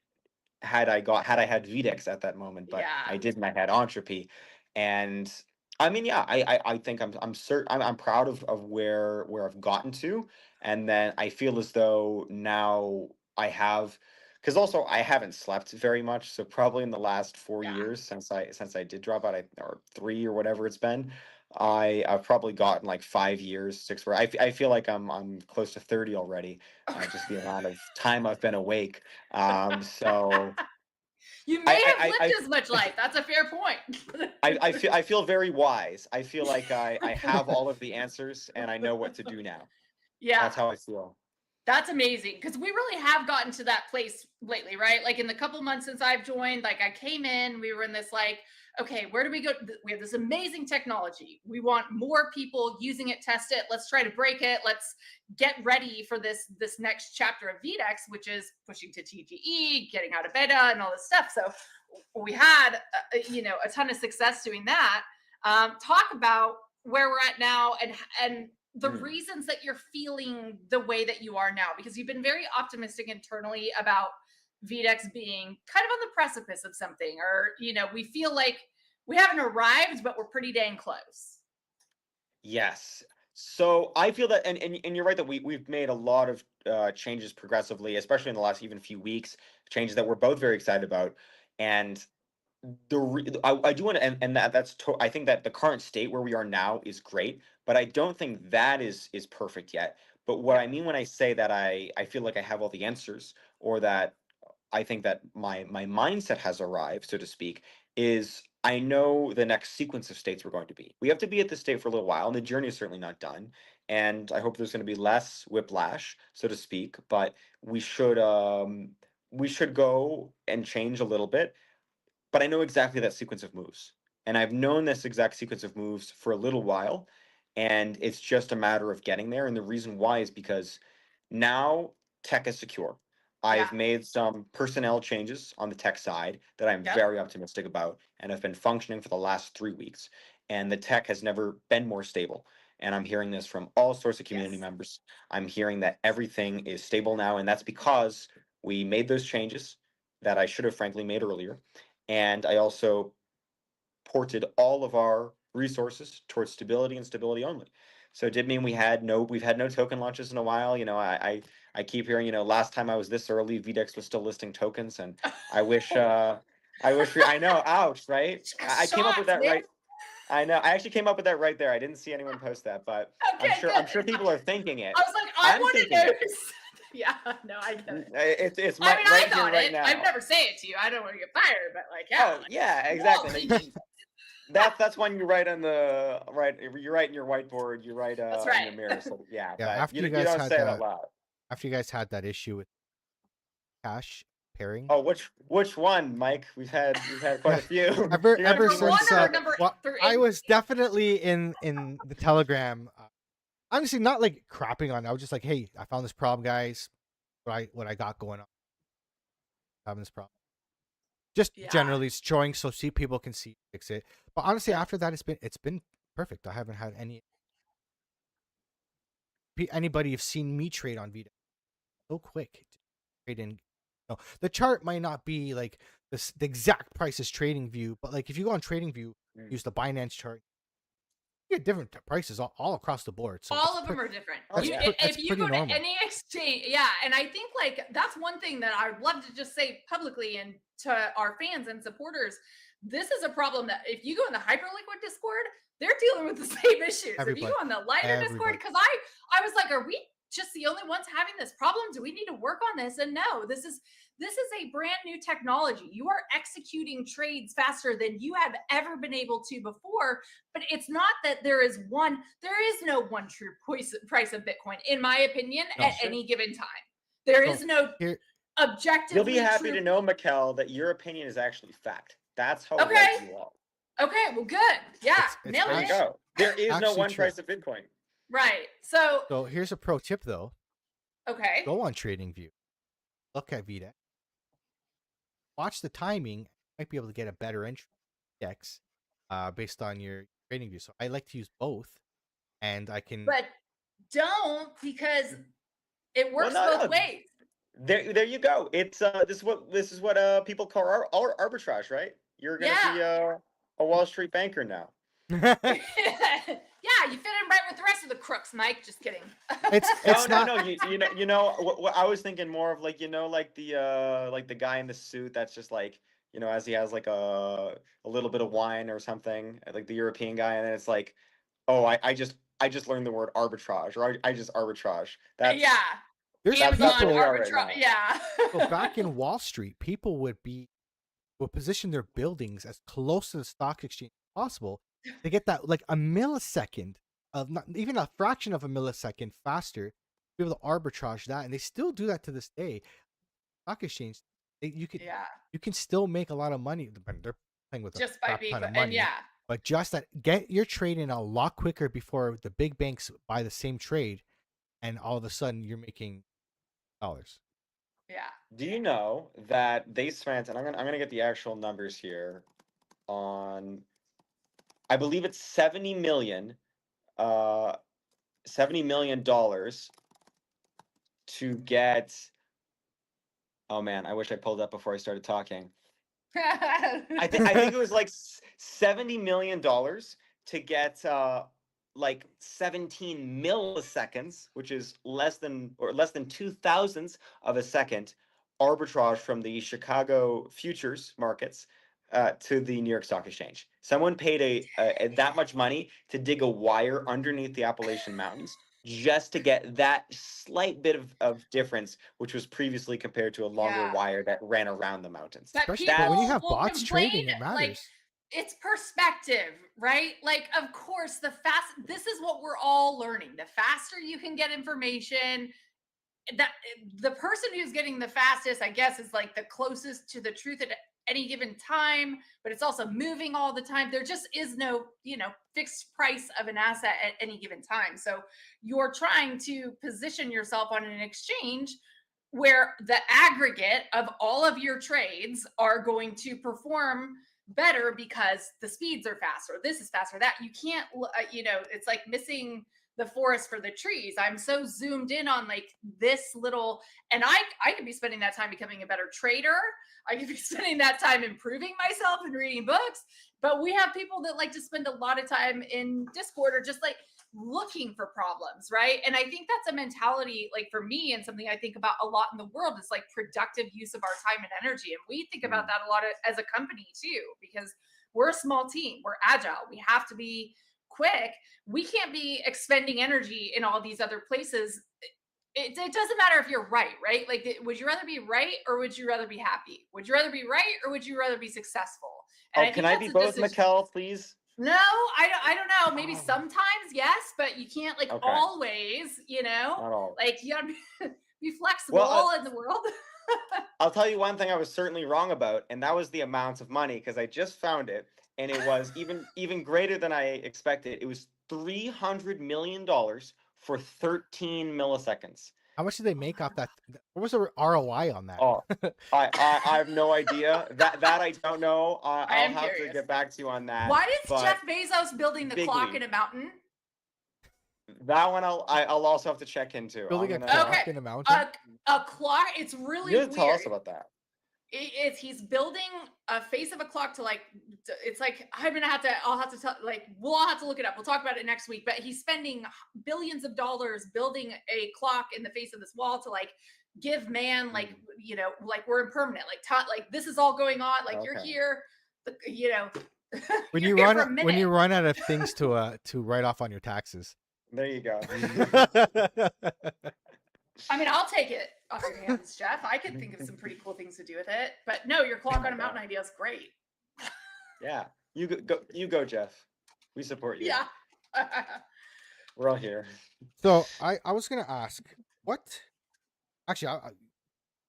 had I had VDEX at that moment, but I didn't. I had Entropy, and I mean, yeah, I think I'm certain I'm proud of where I've gotten to, and then I feel as though now I have, because also I haven't slept very much, so probably in the last 4 years since I did drop out, or 3 or whatever it's been, I've probably gotten like 5 years, 6, where I feel like I'm close to 30 already, just the amount of time I've been awake. So you may have lived I as much life. That's a fair point. I feel very wise. I feel like I have all of the answers and I know what to do now. Yeah. That's how I feel. That's amazing, because we really have gotten to that place lately, right? Like in the couple months since I've joined, like I came in, we were in this like, okay, where do we go? We have this amazing technology. We want more people using it, test it. Let's try to break it. Let's get ready for this next chapter of VDEX, which is pushing to TGE, getting out of beta and all this stuff. So we had, a ton of success doing that. Talk about where we're at now and the reasons that you're feeling the way that you are now, because you've been very optimistic internally about VDEX being kind of on the precipice of something, or, we feel like we haven't arrived, but we're pretty dang close. Yes. So I feel that, and you're right that we've made a lot of changes progressively, especially in the last even few weeks, changes that we're both very excited about. And I do want to, and I think that the current state where we are now is great, but I don't think that is perfect yet. But what I mean when I say that I feel like I have all the answers, or that I think that my mindset has arrived, so to speak, is I know the next sequence of states we're going to be. We have to be at this state for a little while, and the journey is certainly not done. And I hope there's going to be less whiplash, so to speak. But we should go and change a little bit. But I know exactly that sequence of moves, and I've known this exact sequence of moves for a little while, and it's just a matter of getting there. And the reason why is because now tech is secure. I've made some personnel changes on the tech side that I'm very optimistic about, and have been functioning for the last 3 weeks. And the tech has never been more stable. And I'm hearing this from all sorts of community members. I'm hearing that everything is stable now, and that's because we made those changes that I should have frankly made earlier. And I also ported all of our resources towards stability and stability only. So it did mean we've had no token launches in a while. I keep hearing, last time I was this early, VDEX was still listing tokens, and I wish I know, ouch, right? I came up with that right. I know. I actually came up with that right there. I didn't see anyone post that, but I'm sure people are thinking it. I was like, I want to know. Yeah, no, I get it. It's right I thought here, right it. now. I'd never say it to you. I don't want to get fired, but like, Oh, yeah, exactly. That's when you write on the you write in your whiteboard, you write that's right. in your mirror. So yeah, after you don't say it out loud. After you guys had that issue with cash pairing. Oh, which one, Mike? We've had quite a few. ever since I was definitely in the Telegram. Honestly, not like crapping on. I was just like, hey, I found this problem, guys. What I got going on. Having this problem. Just generally showing so people can fix it. But honestly, after that, it's been perfect. I haven't had anybody have seen me trade on VDEX so quick. Trade in. The chart might not be like the exact price as Trading View, but like if you go on Trading View, use the Binance chart, you get different prices all across the board. So all of them are different. If you go to any exchange, and I think like that's one thing that I would love to just say publicly and to our fans and supporters. This is a problem that if you go in the Hyperliquid Discord, they're dealing with the same issues. If you go on the lighter Discord, because I was like, are we just the only ones having this problem? Do we need to work on this? And no, this is a brand new technology. You are executing trades faster than you have ever been able to before. But it's not that there is no one true price of Bitcoin, in my opinion, any given time. There is no objective. You'll be happy to know, Mikkel, that your opinion is actually fact. That's how right you are. Okay, well, good. Yeah, nailed it. There is no one price of Bitcoin. Right. So here's a pro tip though. Okay. Go on TradingView. Look at VDEX. Watch the timing. You might be able to get a better entry VDEX based on your TradingView. So I like to use both, and I can. But don't, because it Well, works no, both no. ways. There you go. It's this is what people call arbitrage, right? You're gonna be a Wall Street banker now. Yeah, you fit in right with the rest of the crooks, Mike. Just kidding. It's No, not. no. You know. What I was thinking more of, like, like the guy in the suit that's just like, as he has like a little bit of wine or something, like the European guy, and then it's like, oh, I just learned the word arbitrage, or I just arbitrage. That's yeah. There's Amazon that's where we are right arbitrage. now. Yeah. So back in Wall Street, people would position their buildings as close to the stock exchange as possible to get that, like, a millisecond of, not even a fraction of a millisecond faster, to be able to arbitrage that, and they still do that to this day. Stock exchange, you can still make a lot of money. They're playing with Just a by crap being, ton of and money, yeah. but just that, get your trade in a lot quicker before the big banks buy the same trade, and all of a sudden you're making dollars. Yeah. Do you know that they spent, and I'm gonna get the actual numbers here, on, I believe it's $70 million to get. Oh man, I wish I pulled up before I started talking. I think it was like $70 million to get like 17 milliseconds, which is less than 2,000ths of a second arbitrage from the Chicago futures markets to the New York Stock Exchange. Someone paid a that much money to dig a wire underneath the Appalachian Mountains just to get that slight bit of difference, which was previously compared to a longer wire that ran around the mountains. But Especially people when you have will bots complain, trading, it matters. like, it's perspective, right? Like, of course, this is what we're all learning. The faster you can get information, that the person who's getting the fastest, I guess, is like the closest to the truth at any given time, but it's also moving all the time. There just is no, fixed price of an asset at any given time. So you're trying to position yourself on an exchange where the aggregate of all of your trades are going to perform better because the speeds are faster. This is faster. That you can't, it's like missing the forest for the trees. I'm so zoomed in on like this little, and I could be spending that time becoming a better trader. I could be spending that time improving myself and reading books. But we have people that like to spend a lot of time in Discord or just like looking for problems, right? And I think that's a mentality, like for me, and something I think about a lot in the world is like productive use of our time and energy. And we think about that a lot as a company too, because we're a small team, we're agile, we have to be quick. We can't be expending energy in all these other places. It doesn't matter if you're right? Like, would you rather be right or would you rather be happy? Would you rather be right or would you rather be successful? And can I be both, Mikkel, please? No, I don't know. Maybe sometimes, yes, but you can't like always, Not all. like you gotta be flexible in the world. I'll tell you one thing I was certainly wrong about, and that was the amount of money, because I just found it, and it was even greater than I expected. It was $300 million for 13 milliseconds. How much did they make off that? What was the ROI on that? Oh, I have no idea. That I don't know. I'll have to get back to you on that. Why is Jeff Bezos building the clock in a mountain? That one I'll also have to check into. Building a clock in a mountain? A clock. It's really you weird. Tell us about that. He's building a face of a clock to like, it's like, I'll have to tell, like, we'll all have to look it up. We'll talk about it next week, but he's spending billions of dollars building a clock in the face of this wall to like give man, like, like we're impermanent, like this is all going on. Like you're here, when you run out of things to write off on your taxes. There you go. I mean, I'll take it off your hands, Jeff. I could think of some pretty cool things to do with it. But no, your clock on a mountain idea is great. Yeah, you go, Jeff. We support you. Yeah, we're all here. So I was gonna ask what. Actually,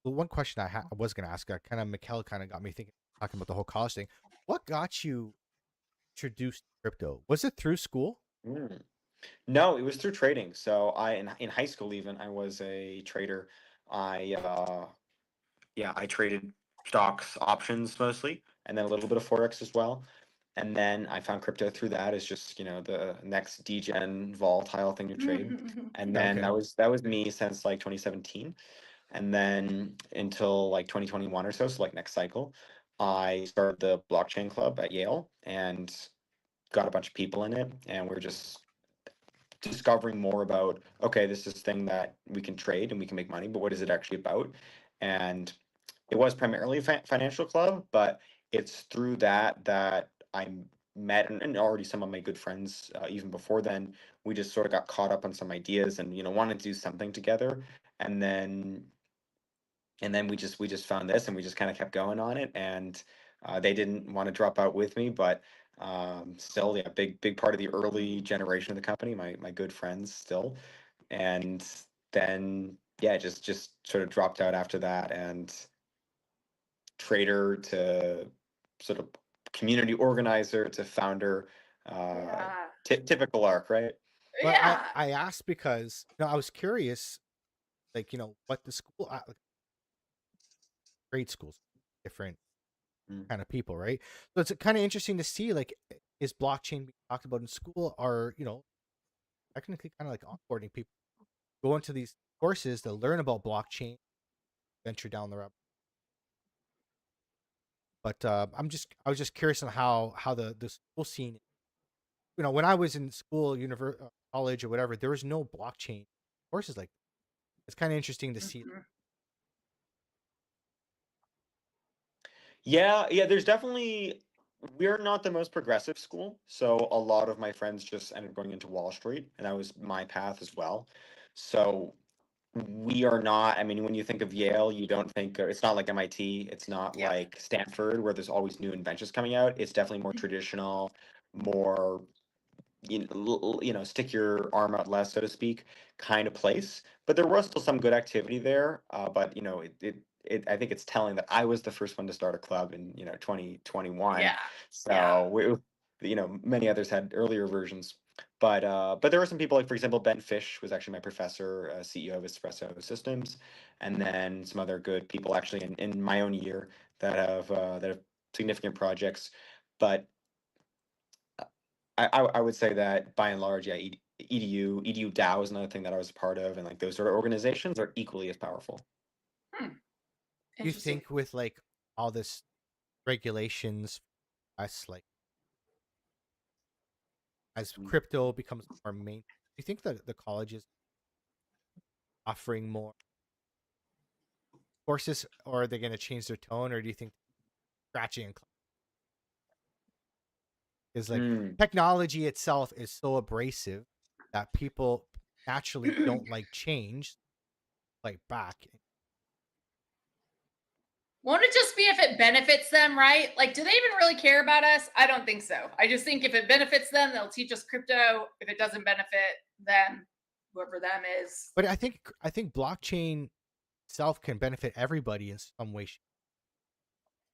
the one question I was gonna ask, Mikkel kind of got me thinking, talking about the whole college thing. What got you introduced to crypto? Was it through school? No, it was through trading. So in high school even I was a trader. I yeah, I traded stocks, options mostly, and then a little bit of forex as well. And then I found crypto through that as just, the next degen volatile thing to trade. And then Okay. that was me since like 2017. And then until like 2021 or so, so like next cycle, I started the blockchain club at Yale and got a bunch of people in it, and we're just discovering more about, okay, this is a thing that we can trade and we can make money, but what is it actually about? And it was primarily a financial club, but it's through that I met, and already some of my good friends, even before then. We just sort of got caught up on some ideas and wanted to do something together, and then we just found this and we just kind of kept going on it. And they didn't want to drop out with me, but still, yeah, big part of the early generation of the company, my good friends still. And then yeah, just sort of dropped out after that, and trader to sort of community organizer to founder, Yeah. typical arc, right? Well, Yeah. I asked because I was curious, like what the school, like, grade schools, different Mm. kind of people, right? So it's kind of interesting to see, like, is blockchain being talked about in school, or technically kind of like onboarding people go into these courses to learn about blockchain, venture down the route. But I was just curious on how the school scene. When I was in school, college, or whatever, there was no blockchain courses like that. It's kind of interesting to see. Mhm. Yeah, there's definitely, we're not the most progressive school, so a lot of my friends just ended up going into Wall Street, and that was my path as well. So we are not, I mean, when you think of Yale, you don't think, it's not like MIT, it's not Yeah. like Stanford where there's always new inventions coming out. It's definitely more traditional, more stick your arm out less, so to speak, kind of place. But there was still some good activity there. But I think it's telling that I was the first one to start a club in 2021. Yeah. So many others had earlier versions. But there were some people, like for example Ben Fish was actually my professor, CEO of Espresso Systems, and then some other good people actually in my own year that have significant projects. But I would say that by and large, yeah, EDU DAO is another thing that I was a part of, and like those sort of organizations are equally as powerful. Hmm. You Interesting. think with like all this regulations, like as Mm. crypto becomes more main, do you think that the colleges offering more courses, or are they going to change their tone, or do you think scratching and is like Mm. technology itself is so abrasive that people naturally don't like change, like back? Won't it just be if it benefits them, right? Like, do they even really care about us? I don't think so. I just think if it benefits them, they'll teach us crypto. If it doesn't benefit them, whoever them is. But I think blockchain itself can benefit everybody in some way.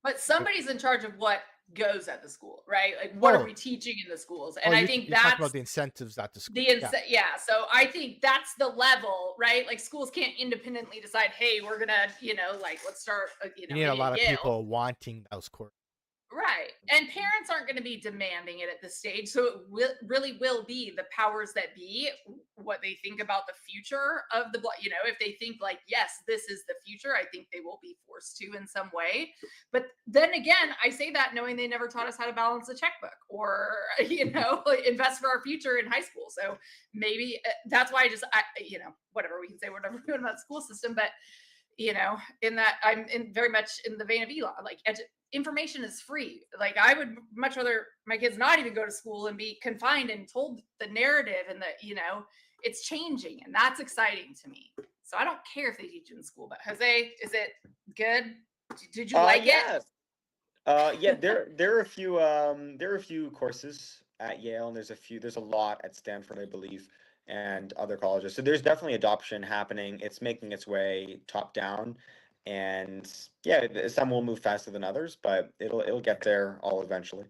But somebody's in charge of what goes at the school, right? Like, what are Oh, we teaching in the schools? oh, And I think you're talking that's about the incentives at the school. the yeah. So I think that's the level, right? Like, schools can't independently decide, hey, we're gonna, like, let's start, You need a maybe lot at of Yale. people wanting those courses. Right. And parents aren't going to be demanding it at this stage. So it really will be the powers that be, what they think about the future of the, if they think like, yes, this is the future, I think they will be forced to in some way. But then again, I say that knowing they never taught us how to balance a checkbook or, invest for our future in high school. So maybe that's why whatever, we can say whatever we want about the school system, but in that I'm very much in the vein of Elon, like information is free. Like, I would much rather my kids not even go to school and be confined and told the narrative, and it's changing, and that's exciting to me. So I don't care if they teach you in school. But Jose, is it good? Did you like Yeah. Yeah, there are a few courses at Yale, and there's a lot at Stanford, I believe, and other colleges. So there's definitely adoption happening. It's making its way top down, and yeah, some will move faster than others, but it'll get there all eventually.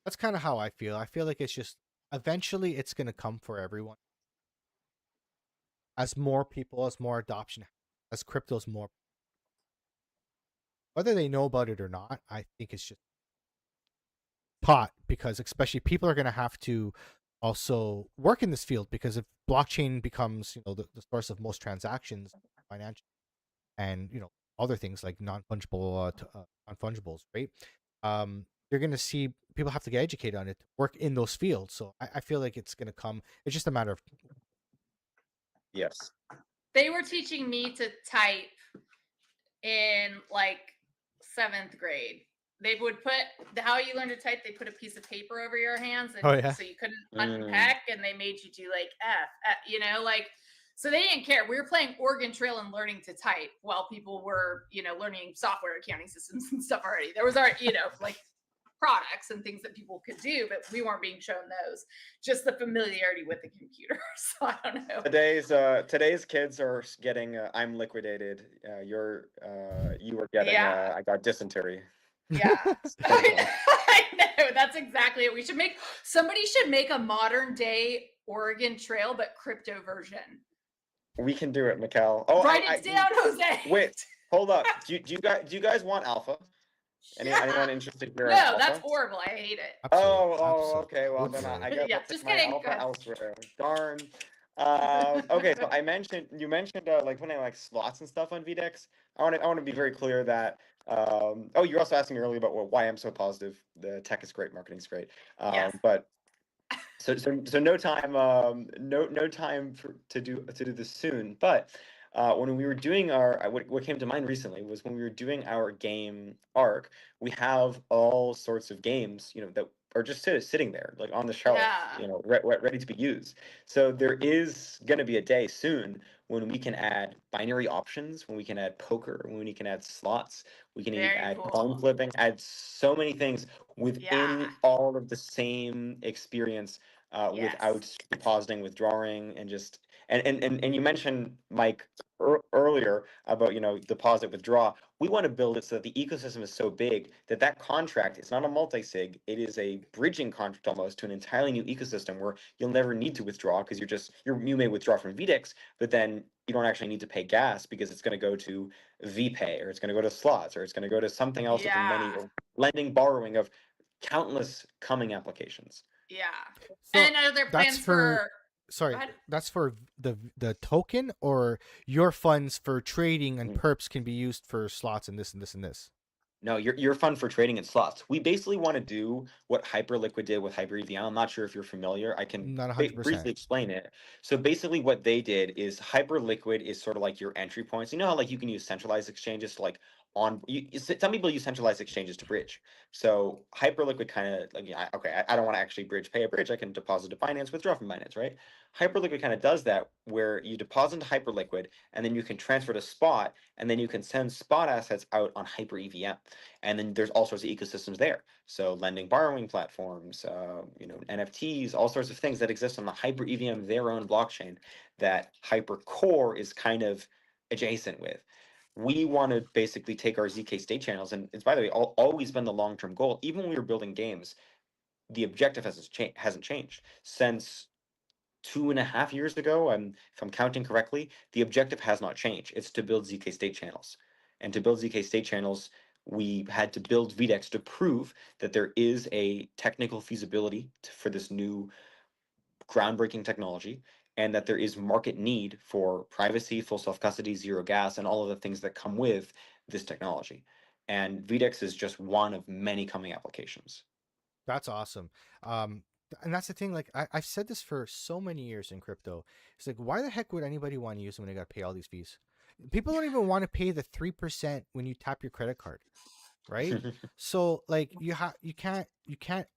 That's kind of how I feel. I feel like it's just eventually it's going to come for everyone. As more people, as more adoption, as crypto's more, whether they know about it or not, I think it's just taught, because especially people are going to have to also work in this field, because if blockchain becomes, the source of most transactions, financial, and other things like non-fungibles, right? You're going to see people have to get educated on it, work in those fields. So I feel like it's going to come. It's just a matter of Yes. They were teaching me to type in like 7th grade. They would put how you learn to type. They put a piece of paper over your hands, and so you couldn't unpeck, and they made you do like F, like. So they didn't care. We were playing Oregon Trail and learning to type while people were, learning software accounting systems and stuff already. There was already, like products and things that people could do, but we weren't being shown those. Just the familiarity with the computer. So I don't know. Today's kids are getting I'm liquidated. You were getting I got dysentery. Yeah. I know. That's exactly it. Somebody should make a modern day Oregon Trail but crypto version. We can do it, Mikkel. Oh, write it down, Jose. Wait, hold up. Do you guys want alpha? Anyone interested here? No, that's horrible. I hate it. Oh, okay. Well, then I guess yeah, just kidding. Alpha elsewhere. Darn. Okay, so you mentioned like putting like slots and stuff on VDEX. I want to be very clear that you're also asking me earlier about why I'm so positive. The tech is great, marketing's great. Yes. But so no time to do this soon. But when we were doing what came to mind recently was when we were doing our game arc, we have all sorts of games, that are just sitting there, like on the shelf, ready to be used. So there is going to be a day soon when we can add binary options, when we can add poker, when we can add slots, we can add coin flipping, add so many things within all of the same experience, without depositing, withdrawing, and just and you mentioned, Mike, earlier about deposit, withdraw. We want to build it so that the ecosystem is so big that contract is not a multi-sig, it is a bridging contract almost to an entirely new ecosystem where you'll never need to withdraw, because you may withdraw from VDEX, but then you don't actually need to pay gas, because it's going to go to VPay, or it's going to go to slots, or it's going to go to something else with many lending, borrowing of countless coming applications. Yeah. So and are there plans for sorry, that's for the token, or your funds for trading and perps can be used for slots and this and this and this? No, your fund for trading and slots. We basically want to do what Hyperliquid did with HyperEVM. I'm not sure if you're familiar. I can briefly explain it. So basically what they did is Hyperliquid is sort of like your entry points. You know how like you can use centralized exchanges to like some people use centralized exchanges to bridge. So Hyperliquid kind of like, I don't want to actually pay a bridge. I can deposit to Binance, withdraw from Binance, right? Hyperliquid kind of does that, where you deposit into Hyperliquid and then you can transfer to spot, and then you can send spot assets out on HyperEVM. And then there's all sorts of ecosystems there. So lending, borrowing platforms, NFTs, all sorts of things that exist on the HyperEVM, their own blockchain, that Hypercore is kind of adjacent with. We want to basically take our ZK state channels, and it's, by the way, always been the long-term goal. Even when we were building games, the objective hasn't changed. Since 2.5 years ago, if I'm counting correctly, the objective has not changed. It's to build ZK state channels. And to build ZK state channels, we had to build VDEX to prove that there is a technical feasibility for this new groundbreaking technology, and that there is market need for privacy, full self-custody, zero gas, and all of the things that come with this technology. And VDEX is just one of many coming applications. That's awesome. And that's the thing, like I've said this for so many years in crypto. It's like, why the heck would anybody want to use them when they got to pay all these fees? People don't even want to pay the 3% when you tap your credit card, right? So like you can't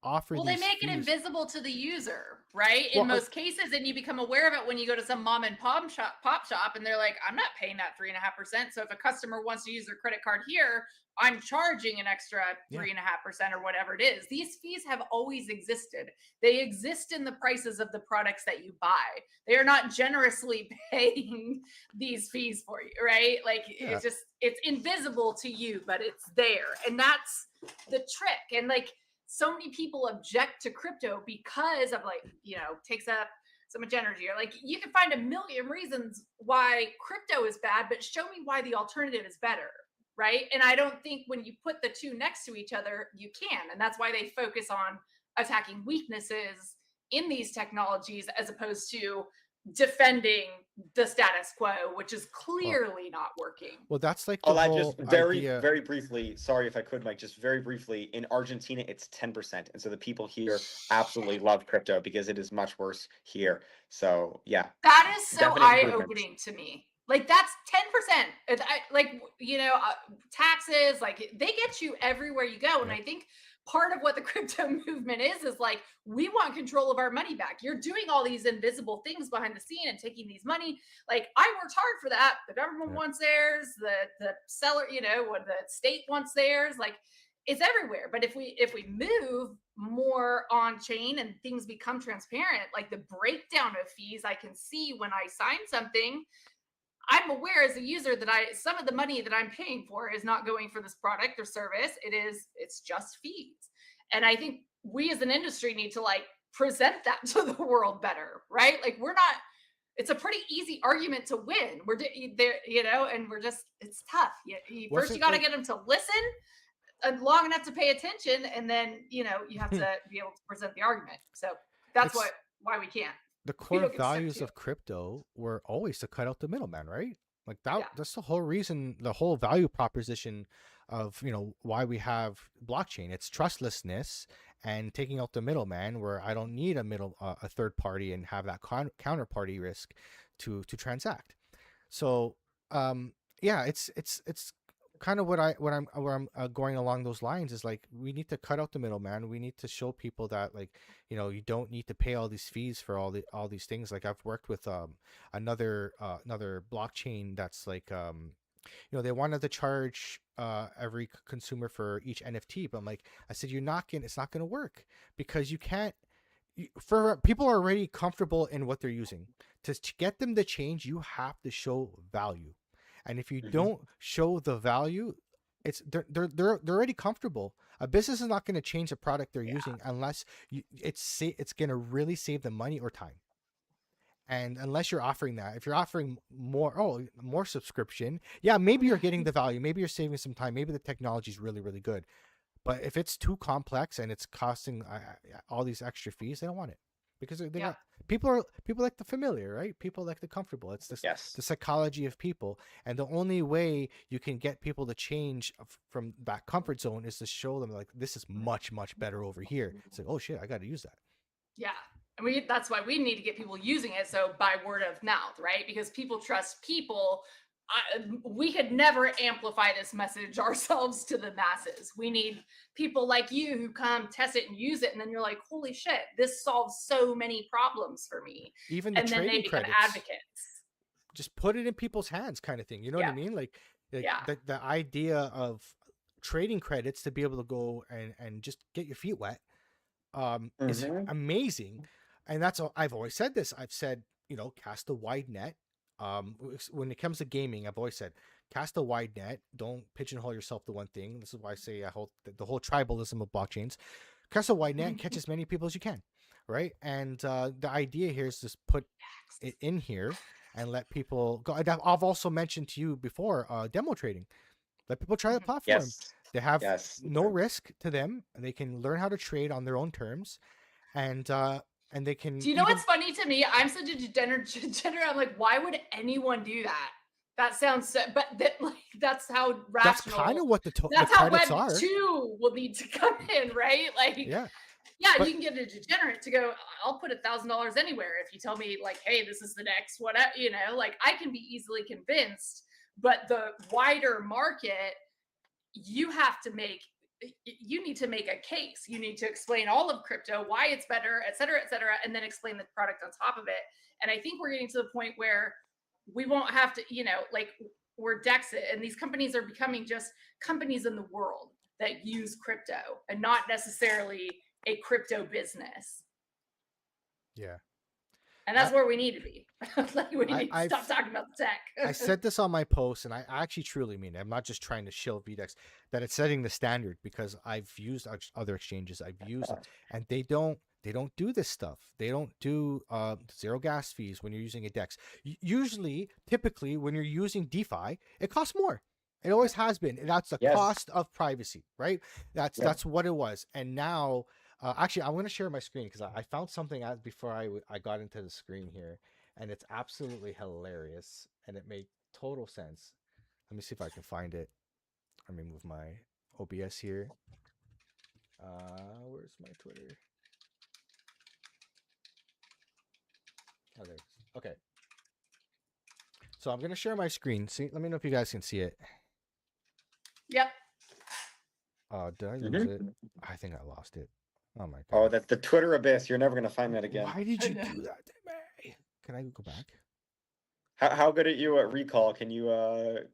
offer. Well, they make it invisible to the user, right? In most cases, and you become aware of it when you go to some mom and pop shop, and they're like, "I'm not paying that 3.5%." So if a customer wants to use their credit card here, I'm charging an extra 3.5% or whatever it is. These fees have always existed. They exist in the prices of the products that you buy. They are not generously paying these fees for you, right? Like it's invisible to you, but it's there. And that's the trick. And like, so many people object to crypto because of like, takes up so much energy. Or like you can find a million reasons why crypto is bad, but show me why the alternative is better. Right. And I don't think when you put the two next to each other, you can. And that's why they focus on attacking weaknesses in these technologies as opposed to defending the status quo, which is clearly not working. Well, that's like the whole just very, idea. very briefly. Sorry if I could, Mike. Just very briefly. In Argentina, it's 10%, and so the people here absolutely love crypto because it is much worse here. So yeah, that is so definite improvements. eye-opening to me. Like that's 10%. Taxes, like they get you everywhere you go. And I think part of what the crypto movement is like, we want control of our money back. You're doing all these invisible things behind the scene and taking these money. Like I worked hard for that. The government wants theirs. The seller, what the state wants theirs. Like it's everywhere. But if we move more on chain and things become transparent, like the breakdown of fees, I can see when I sign something, I'm aware as a user that some of the money that I'm paying for is not going for this product or service. It's just fees. And I think we as an industry need to like present that to the world better, right? Like it's a pretty easy argument to win. We're there, and it's tough. First you got to get them to listen long enough to pay attention. And then, you have to be able to present the argument. So that's why we can't. The core values of crypto were always to cut out the middleman, right? Like that's the whole reason, the whole value proposition of, why we have blockchain. It's trustlessness and taking out the middleman, where I don't need a third party and have that counterparty risk to transact. So, it's kind of where I'm going along those lines is like, we need to cut out the middleman. We need to show people that like, you don't need to pay all these fees for all these things. Like I've worked with another blockchain that's like they wanted to charge every consumer for each NFT, but I'm like, I said, it's not gonna work, because you can't. For people are already comfortable in what they're using. To get them to change, you have to show value. And if you don't show the value, they're already comfortable. A business is not going to change the product they're using unless it's going to really save them money or time. And unless you're offering that, if you're offering more subscription, maybe you're getting the value, maybe you're saving some time, maybe the technology is really, really good. But if it's too complex and it's costing all these extra fees, they don't want it. Because people like the familiar, right? People like the comfortable. It's the psychology of people, and the only way you can get people to change from that comfort zone is to show them like, this is much, much better over here. It's like, oh shit, I got to use that. Yeah, and that's why we need to get people using it. So by word of mouth, right? Because people trust people. We could never amplify this message ourselves to the masses. We need people like you who come test it and use it, and then you're like, holy shit, this solves so many problems for me. Even the trading then they become credits, advocates. Just put it in people's hands, kind of thing. You know what I mean? Like the idea of trading credits to be able to go and just get your feet wet is amazing. And that's all. I've always said this. I've said, cast a wide net. When it comes to gaming, I've always said, cast a wide net. Don't pigeonhole yourself to one thing. This is why I say the whole tribalism of blockchains. Cast a wide net and catch as many people as you can, right? And the idea here is just put it in here and let people go. I've also mentioned to you before, demo trading. Let people try the platform. They have no risk to them, and they can learn how to trade on their own terms, and they can. Do you know what's funny to me? I'm such a degenerate. I'm like, why would anyone do that? That sounds so, but that's how rational. That's kind of what that's how credits Web are. 2 will need to come in, right? Like, but you can get a degenerate to go, I'll put $1,000 anywhere if you tell me like, hey, this is the next whatever. Like I can be easily convinced. But the wider market, you need to make a case. You need to explain all of crypto, why it's better, et cetera, and then explain the product on top of it. And I think we're getting to the point where we won't have to, like we're Dexit, and these companies are becoming just companies in the world that use crypto and not necessarily a crypto business. Yeah. And that's where we need to be. Like, we need to stop I've- talking about the tech. I said this on my post, and I actually truly mean it. I'm not just trying to shill VDEX, that it's setting the standard, because I've used other exchanges, and they don't do this stuff. They don't do zero gas fees when you're using a DEX. Usually, typically, when you're using DeFi, it costs more. It always has been. And that's the cost of privacy, right? That's what it was. And now, actually, I'm going to share my screen, because I found something out before I got into the screen here, and it's absolutely hilarious, and it made total sense. Let me see if I can find it. Let me move my OBS here. Where's my Twitter? Oh, there it is. Okay. So I'm going to share my screen. See, let me know if you guys can see it. Yep. Did I lose it? I think I lost it. Oh my god. Oh, that's the Twitter abyss. You're never gonna find that again. Why did you do that to me? Can I go back? How good are you at recall? Can you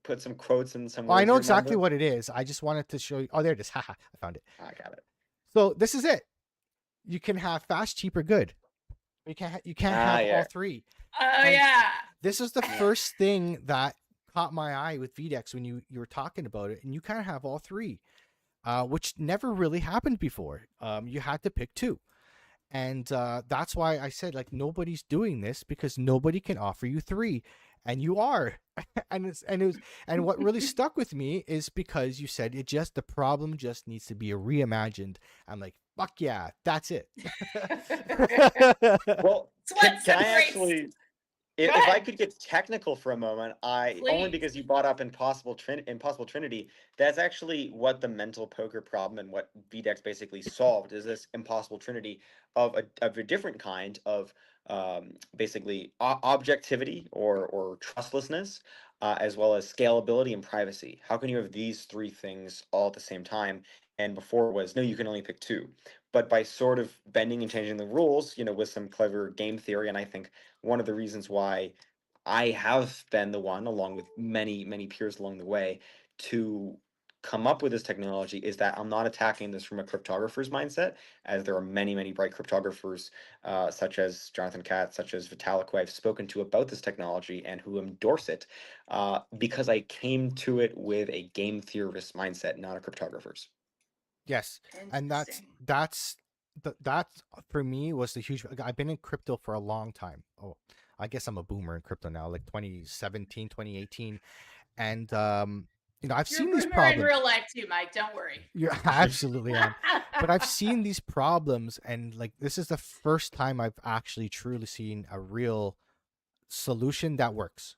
put some quotes in some? Oh, I words know you exactly remember? what it is. I just wanted to show you. Oh, there it is. Haha, I found it. I got it. So this is it. You can have fast, cheap, or good. You can't have all three. Oh, And yeah. This is the first thing that caught my eye with VDEX when you were talking about it, and you kind of have all three, which never really happened before. You had to pick two, and that's why I said, like, nobody's doing this, because nobody can offer you three, and you are. and what really stuck with me is because you said the problem just needs to be reimagined. I'm like, fuck yeah, that's it. Well, It's what can I separates- actually? Go If ahead. I could get technical for a moment, only Please. because you brought up Impossible Trinity, that's actually what the mental poker problem and what VDEX basically solved, is this impossible trinity of a different kind of basically objectivity or trustlessness, as well as scalability and privacy. How can you have these three things all at the same time? And before it was, no, you can only pick two. But by sort of bending and changing the rules, with some clever game theory, and I think one of the reasons why I have been the one, along with many, many peers along the way, to come up with this technology is that I'm not attacking this from a cryptographer's mindset, as there are many, many bright cryptographers, such as Jonathan Katz, such as Vitalik, who I've spoken to about this technology and who endorse it, because I came to it with a game theorist mindset, not a cryptographer's. Yes, and that's Interesting. that for me was the huge. I've been in crypto for a long time. Oh, I guess I'm a boomer in crypto now, like 2017, 2018, and I've You're seen a these boomer in problems. real life too, Mike. Don't worry. You're absolutely am. But I've seen these problems, and like this is the first time I've actually truly seen a real solution that works.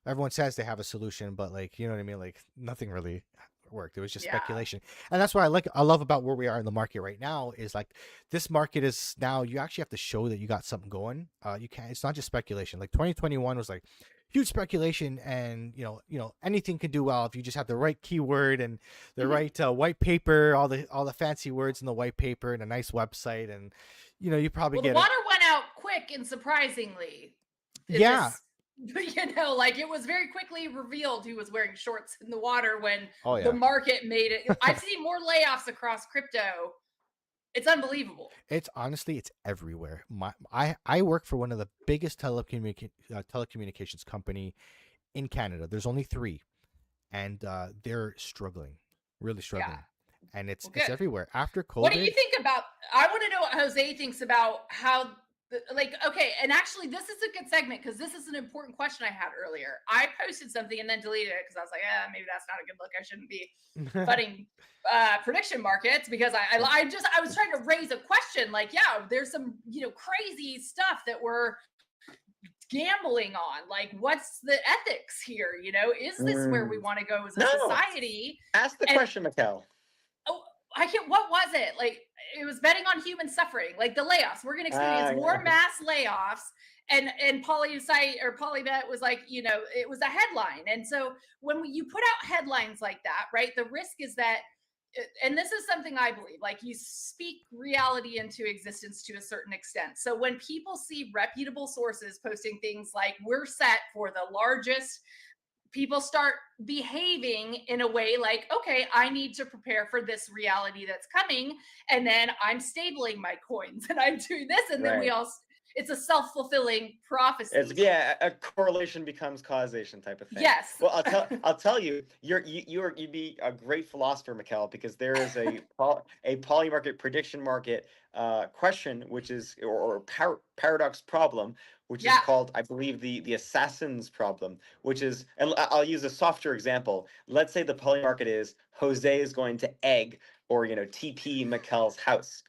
Everyone says they have a solution, but like, you know what I mean? Like nothing really worked. It was just Yeah. speculation. And that's what I love about where we are in the market right now is like this market is now you actually have to show that you got something going. You can't, it's not just speculation. Like 2021 was like huge speculation, and anything can do well if you just have the right keyword and the right white paper, all the fancy words in the white paper and a nice website, and you probably Well, get the water went out quick and surprisingly. in Yeah. this- like it was very quickly revealed who was wearing shorts in the water when Oh yeah. the market made it. I've seen more layoffs across crypto. It's unbelievable. It's honestly, it's everywhere. I work for one of the biggest telecommunications company in Canada. There's only 3, and they're struggling, really struggling, and it's Well, good. everywhere. After COVID, What do you think about? I want to know what Jose thinks about how, okay, and actually, this is a good segment because this is an important question I had earlier. I posted something and then deleted it because I was like, maybe that's not a good look. I shouldn't be fudding prediction markets because I was trying to raise a question. Like, yeah, there's some crazy stuff that we're gambling on. Like, what's the ethics here? Is this where we want to go as a No. society? Ask the question, Mikkel. Oh, what was it? Like, it was betting on human suffering, like the layoffs. We're going to experience more mass layoffs. And Polybet was like, it was a headline. And so when you put out headlines like that, right, the risk is that, and this is something I believe, like you speak reality into existence to a certain extent. So when people see reputable sources posting things like we're set for the largest, people start behaving in a way like, okay, I need to prepare for this reality that's coming. And then I'm stabling my coins and I'm doing this. And then we all, it's a self-fulfilling prophecy. It's a correlation becomes causation type of thing. Yes. Well, I'll tell you, you'd be a great philosopher, Mikkel, because there is a poly market prediction market question, which is or paradox problem, which is called, I believe, the assassin's problem, which is, and I'll use a softer example. Let's say the poly market is Jose is going to egg or TP Mikkel's house,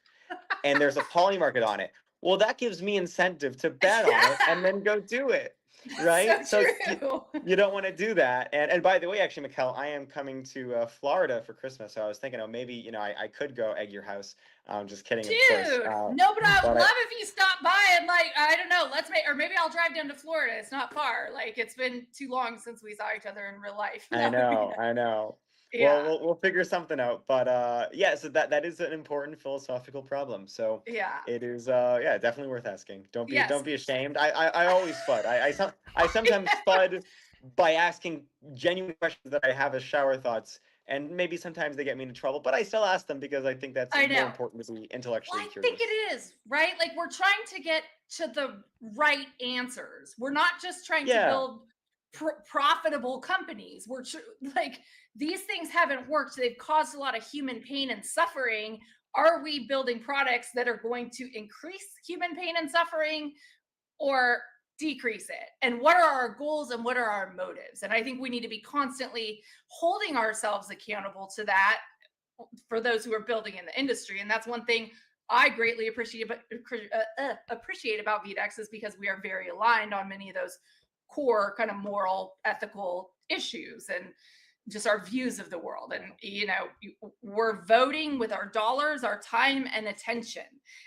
and there's a poly market on it. Well, that gives me incentive to bet on it and then go do it, right? So true. You don't want to do that. And by the way, actually, Mikkel, I am coming to Florida for Christmas, so I was thinking, maybe I could go egg your house. I'm just kidding, Dude, of course. no, but I would love if you stopped by and I don't know, or maybe I'll drive down to Florida. It's not far. It's been too long since we saw each other in real life. I know. Yeah. Well, we'll figure something out. But so that is an important philosophical problem. So it is definitely worth asking. Don't be ashamed. I always FUD. I sometimes FUD by asking genuine questions that I have as shower thoughts, and maybe sometimes they get me into trouble, but I still ask them because I think that's more important to be intellectually curious. I think it is, right? We're trying to get to the right answers. We're not just trying to build profitable companies. We're these things haven't worked. They've caused a lot of human pain and suffering. Are we building products that are going to increase human pain and suffering or decrease it? And what are our goals and what are our motives? And I think we need to be constantly holding ourselves accountable to that for those who are building in the industry. And that's one thing I greatly appreciate about VDEX, is because we are very aligned on many of those core kind of moral, ethical issues and just our views of the world. And we're voting with our dollars, our time, and attention.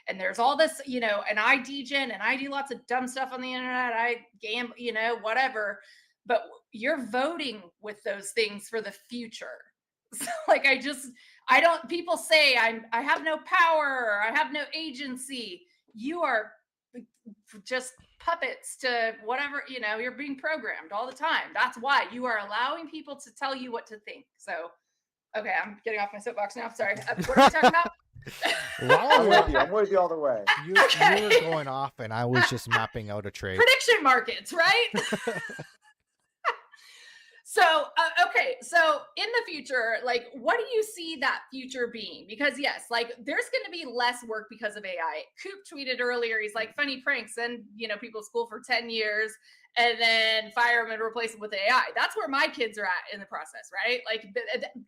And there's all this, and I degen and I do lots of dumb stuff on the internet. I gamble, whatever. But you're voting with those things for the future. So people say I have no power, or I have no agency. You are just puppets to whatever, you're being programmed all the time. That's why you are allowing people to tell you what to think. So, okay, I'm getting off my soapbox now. Sorry. What are we talking about? I'm with you all the way. You were going off and I was just mapping out a trade. Prediction markets, right? So, okay. So in the future, what do you see that future being? Because yes, there's going to be less work because of AI. Coop tweeted earlier, he's like, funny pranks, send, people to school for 10 years and then fire them and replace them with AI. That's where my kids are at in the process, right?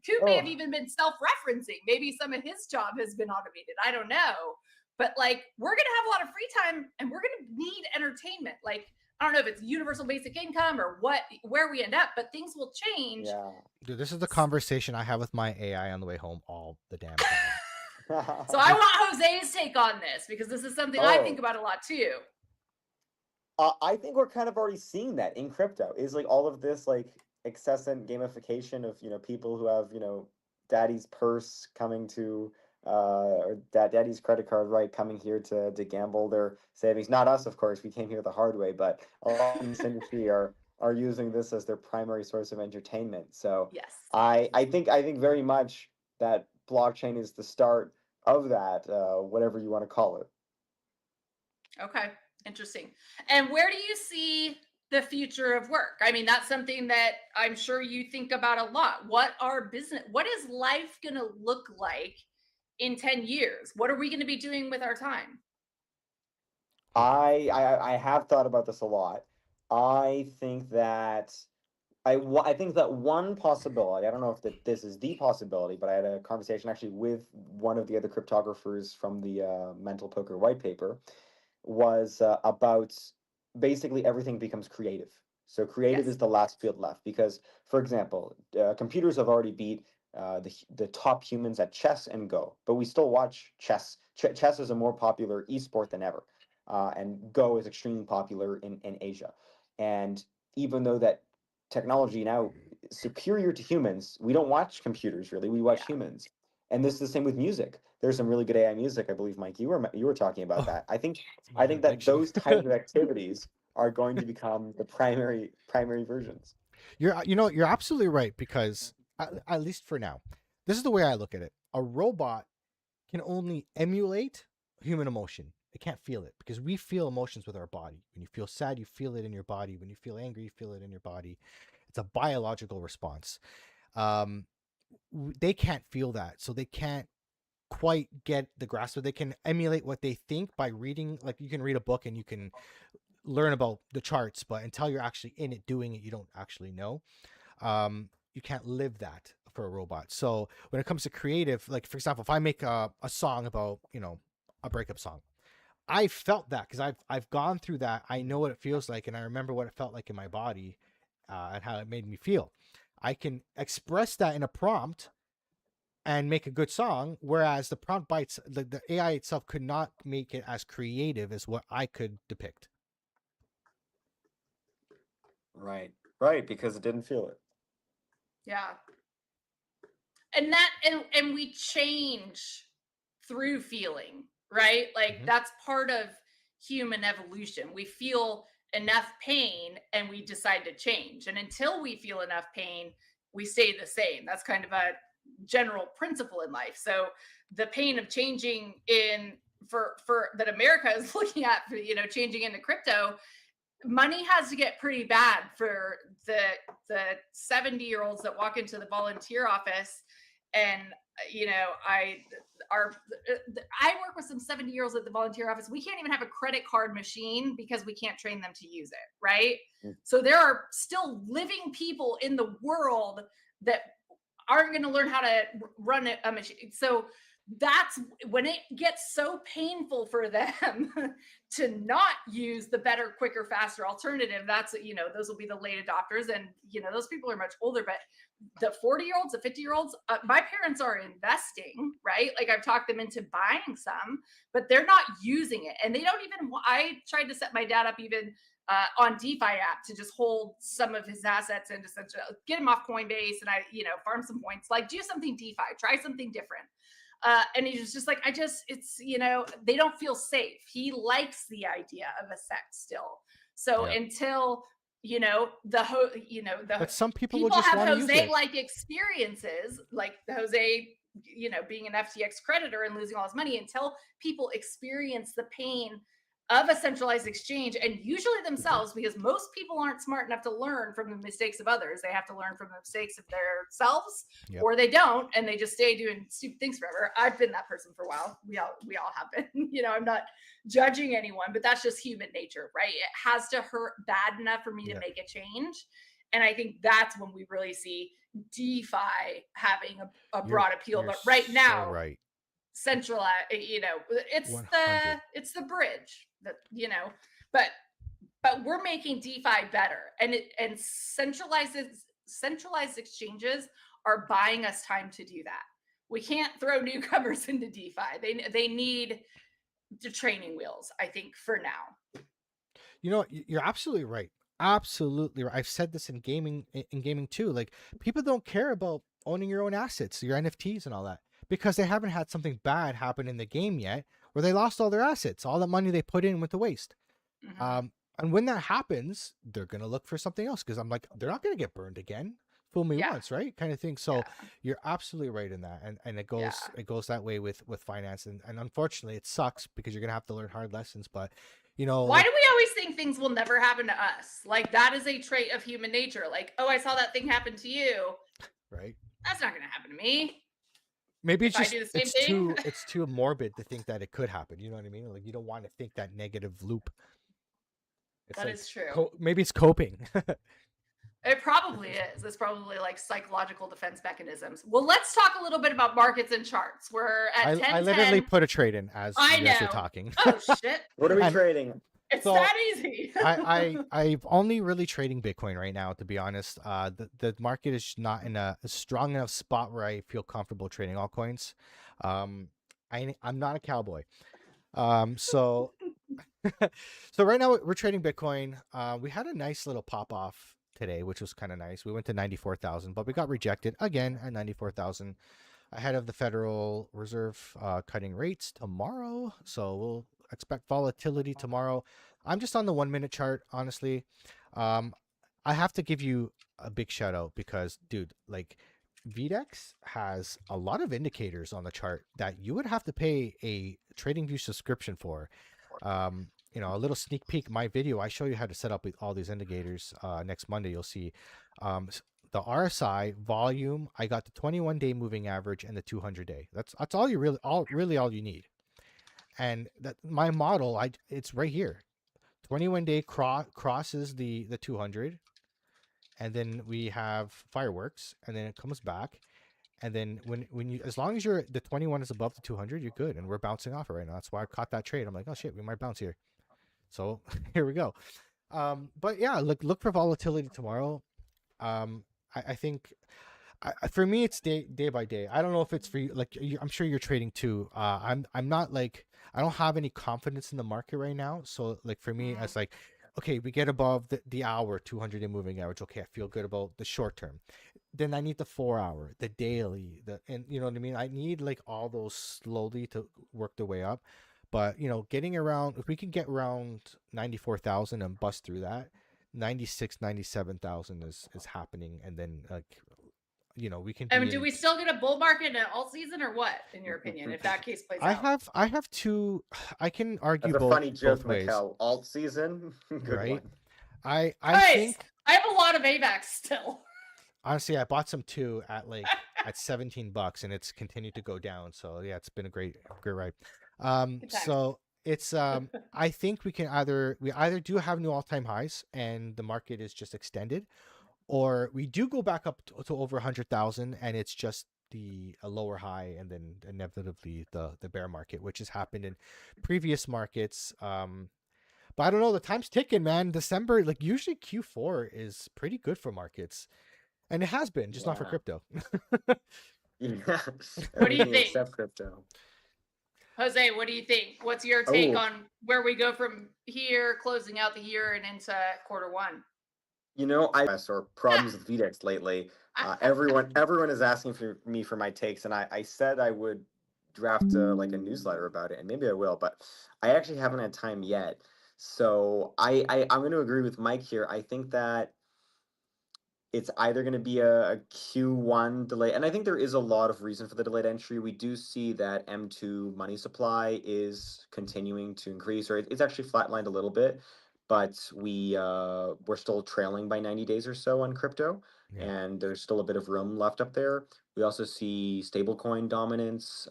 Coop may have even been self-referencing. Maybe some of his job has been automated. I don't know. But we're going to have a lot of free time and we're going to need entertainment. I don't know if it's universal basic income or where we end up, but things will change. Yeah. Dude, this is the conversation I have with my AI on the way home all the damn time. So I want Jose's take on this, because this is something I think about a lot too. I think we're kind of already seeing that in crypto. Is all of this excessive gamification of people who have daddy's purse coming to or daddy's credit card, right, coming here to gamble their savings. Not us, of course. We came here the hard way, but a lot in this industry are using this as their primary source of entertainment. So yes, I think very much that blockchain is the start of that, whatever you want to call it. Okay, interesting. And where do you see the future of work? I mean, that's something that I'm sure you think about a lot. What is life going to look like in 10 years? What are we going to be doing with our time? I have thought about this a lot. I think that one possibility, I don't know if this is the possibility, but I had a conversation actually with one of the other cryptographers from the Mental Poker white paper, was about basically everything becomes creative. So creative is the last field left, because, for example, computers have already beat the top humans at chess and Go, but we still watch chess. Chess is a more popular esport than ever, and Go is extremely popular in Asia. And even though that technology now is superior to humans, we don't watch computers really. We watch humans. And this is the same with music. There's some really good AI music. I believe, Mike, you were talking about that. I think that those types of activities are going to become the primary versions. You're absolutely right, because at least for now, this is the way I look at it. A robot can only emulate human emotion. It can't feel it because we feel emotions with our body. When you feel sad, you feel it in your body. When you feel angry, you feel it in your body. It's a biological response. They can't feel that, so they can't quite get the grasp of. They can emulate what they think by reading. Like you can read a book and you can learn about the charts, but until you're actually in it doing it, you don't actually know. You can't live that for a robot. So when it comes to creative, like for example, if I make a song about, you know, a breakup song, I felt that because I've gone through that. I know what it feels like, and I remember what it felt like in my body, and how it made me feel. I can express that in a prompt and make a good song, whereas the prompt bites, the AI itself could not make it as creative as what I could depict. Right. Right, because it didn't feel it. Yeah. And that and we change through feeling, right? Like that's part of human evolution. We feel enough pain and we decide to change. And until we feel enough pain, we stay the same. That's kind of a general principle in life. So the pain of changing for that America is looking at, for, you know, changing into crypto, money has to get pretty bad for the 70-year-olds that walk into the volunteer office. And you know, I work with some 70-year-olds at the volunteer office. We can't even have a credit card machine because we can't train them to use it, right? So there are still living people in the world that aren't going to learn how to run a machine. So that's when it gets so painful for them to not use the better, quicker, faster alternative. That's, you know, those will be the late adopters. And, you know, those people are much older, but the 40-year-olds, the 50-year-olds, my parents are investing, right? Like I've talked them into buying some, but they're not using it. And they don't even, I tried to set my dad up even on DeFi app to just hold some of his assets and just get him off Coinbase and you know, farm some points, like do something DeFi, try something different. And he was just like, it's, you know, they don't feel safe. He likes the idea of a sect still. So until, you know, but some people will just have want to use it. Jose-like experiences, like Jose, you know, being an FTX creditor and losing all his money, until people experience the pain of a centralized exchange, and usually themselves, because most people aren't smart enough to learn from the mistakes of others. They have to learn from the mistakes of themselves, or they don't, and they just stay doing stupid things forever. I've been that person for a while. We all have been. You know, I'm not judging anyone, but that's just human nature, right? It has to hurt bad enough for me to make a change. And I think that's when we really see DeFi having a broad appeal. But right now, centralized, you know, it's 100. It's the bridge that, you know, but we're making DeFi better, and centralized exchanges are buying us time to do that. We can't throw newcomers into DeFi. They need the training wheels, I think, for now. You know, you're absolutely right. Absolutely right. I've said this in gaming too. Like, people don't care about owning your own assets, your NFTs and all that, because they haven't had something bad happen in the game yet where they lost all their assets. All the money they put in went to waste. And when that happens, they're going to look for something else, because I'm like, they're not going to get burned again. Fool me once, right? Kind of thing. So you're absolutely right in that. And it goes that way with finance. And unfortunately, it sucks because you're going to have to learn hard lessons. But, you know, why do we always think things will never happen to us? Like, that is a trait of human nature. Like, oh, I saw that thing happen to you. Right. That's not going to happen to me. Maybe it's just it's too morbid to think that it could happen. You know what I mean? Like, you don't want to think that negative loop. That is true. Maybe it's coping. It probably is. It's probably like psychological defense mechanisms. Well, let's talk a little bit about markets and charts. We're at 10. I literally put a trade in as you guys were talking. Oh shit! What are we trading? It's that easy. I've only really trading Bitcoin right now, to be honest. The market is not in a strong enough spot where I feel comfortable trading altcoins. I'm not a cowboy. So right now we're trading Bitcoin. We had a nice little pop off today, which was kind of nice. We went to 94,000, but we got rejected again at 94,000 ahead of the Federal Reserve cutting rates tomorrow. So we'll expect volatility tomorrow. I'm just on the 1 minute chart, honestly. I have to give you a big shout out because, dude, like, VDEX has a lot of indicators on the chart that you would have to pay a TradingView subscription for. A little sneak peek, my video, I show you how to set up with all these indicators. Next Monday, you'll see the RSI volume. I got the 21-day moving average and the 200-day. That's all you all you need. And that my model, it's right here. 21-day crosses the 200, and then we have fireworks, and then it comes back. And then when you, as long as the 21 is above the 200, you're good. And we're bouncing off it right now. That's why I caught that trade. I'm like, oh shit, we might bounce here. So here we go. But yeah, look for volatility tomorrow. I think for me, it's day by day. I don't know if it's for you. Like, I'm sure you're trading too. I'm not like, I don't have any confidence in the market right now. So like for me, it's like, okay, we get above the hour 200-day moving average. Okay, I feel good about the short term. Then I need the 4-hour, the daily, and you know what I mean? I need like all those slowly to work their way up. But getting around, if we can get around 94,000 and bust through that, 96, 97,000 is happening, and then we can. I mean, do we still get a bull market in all season, or what? In your opinion, if that case plays out? I have two. I can argue That's both. A funny joke, both ways. Mikkel. Alt season, good right? one. I think I have a lot of AVAX still. Honestly, I bought some too at $17, and it's continued to go down. So yeah, it's been a great ride. So it's I think we either do have new all-time highs and the market is just extended, or we do go back up to over 100,000 and it's just a lower high, and then inevitably the bear market, which has happened in previous markets. But I don't know, the time's ticking, man. December, like usually Q4 is pretty good for markets, and it has been, just not for crypto. Yeah. What do you think? Except crypto. Jose, what do you think? What's your take on where we go from here, closing out the year and into quarter one? Or problems with VDEX lately. Everyone is asking for me for my takes, and I said I would draft like a newsletter about it, and maybe I will, but I actually haven't had time yet. So I'm going to agree with Mike here. I think that it's either going to be a Q1 delay, and I think there is a lot of reason for the delayed entry. We do see that M2 money supply is continuing to increase, or it's actually flatlined a little bit, but we're still trailing by 90 days or so on crypto, and there's still a bit of room left up there. We also see stablecoin dominance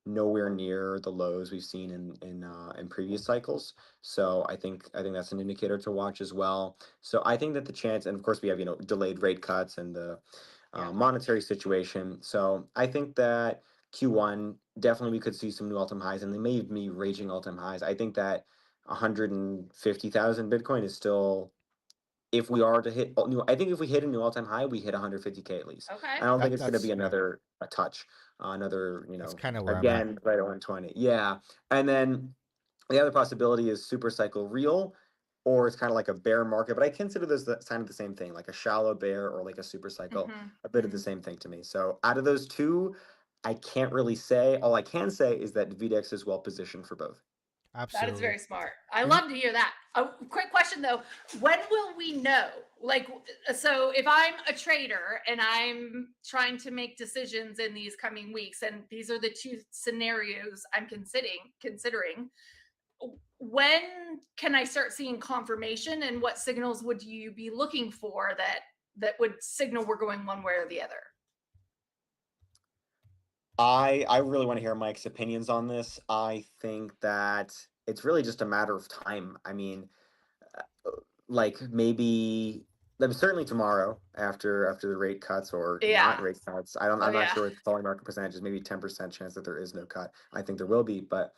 nowhere near the lows we've seen in previous cycles. So I think that's an indicator to watch as well. So I think that the chance, and of course we have delayed rate cuts and the monetary situation. So I think that Q1 definitely we could see some new all-time highs, and they may even be raging all-time highs. I think that 150,000 Bitcoin is still, if we are to hit I think if we hit a new all-time high, we hit 150K at least. Okay. I don't think it's going to be another a touch, another That's kind of where again right at 120. Yeah, and then the other possibility is super cycle real, or it's kind of like a bear market. But I consider this kind of the same thing, like a shallow bear or like a super cycle, a bit of the same thing to me. So out of those two, I can't really say. All I can say is that VDEX is well positioned for both. Absolutely. That is very smart. I love to hear that. A quick question though, when will we know? Like, so if I'm a trader and I'm trying to make decisions in these coming weeks, and these are the two scenarios I'm considering, when can I start seeing confirmation, and what signals would you be looking for that would signal we're going one way or the other? I really want to hear Mike's opinions on this. I think that it's really just a matter of time. I mean, like maybe certainly tomorrow after the rate cuts or not rate cuts. I'm not sure what the following market percentage is. Maybe 10% chance that there is no cut. I think there will be, but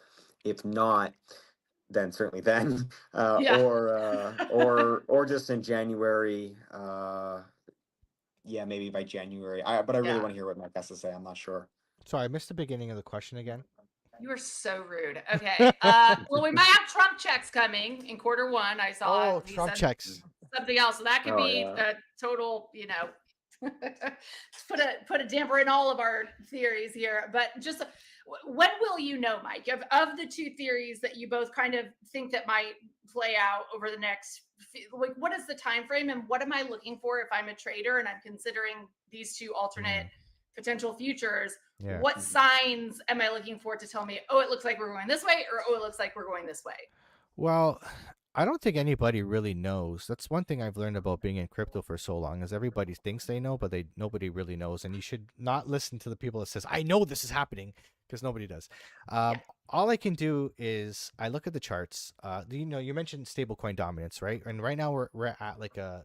if not, then certainly then, or just in January. Maybe by January. But I really want to hear what Mike has to say. I'm not sure. Sorry, I missed the beginning of the question again. You are so rude. Okay. Well, we might have Trump checks coming in quarter one. I saw. Oh, Trump checks. Something else. So that could be a total, put a damper in all of our theories here. But just when will you know, Mike, of the two theories that you both kind of think that might play out over the next, like, what is the time frame, and what am I looking for if I'm a trader and I'm considering these two alternate potential futures, Yeah. what signs am I looking for to tell me, oh, it looks like we're going this way, or oh, it looks like we're going this way? Well, I don't think anybody really knows. That's one thing I've learned about being in crypto for so long is everybody thinks they know, but nobody really knows. And you should not listen to the people that says, I know this is happening, because nobody does. All I can do is I look at the charts. You mentioned stablecoin dominance, right? And right now we're at like a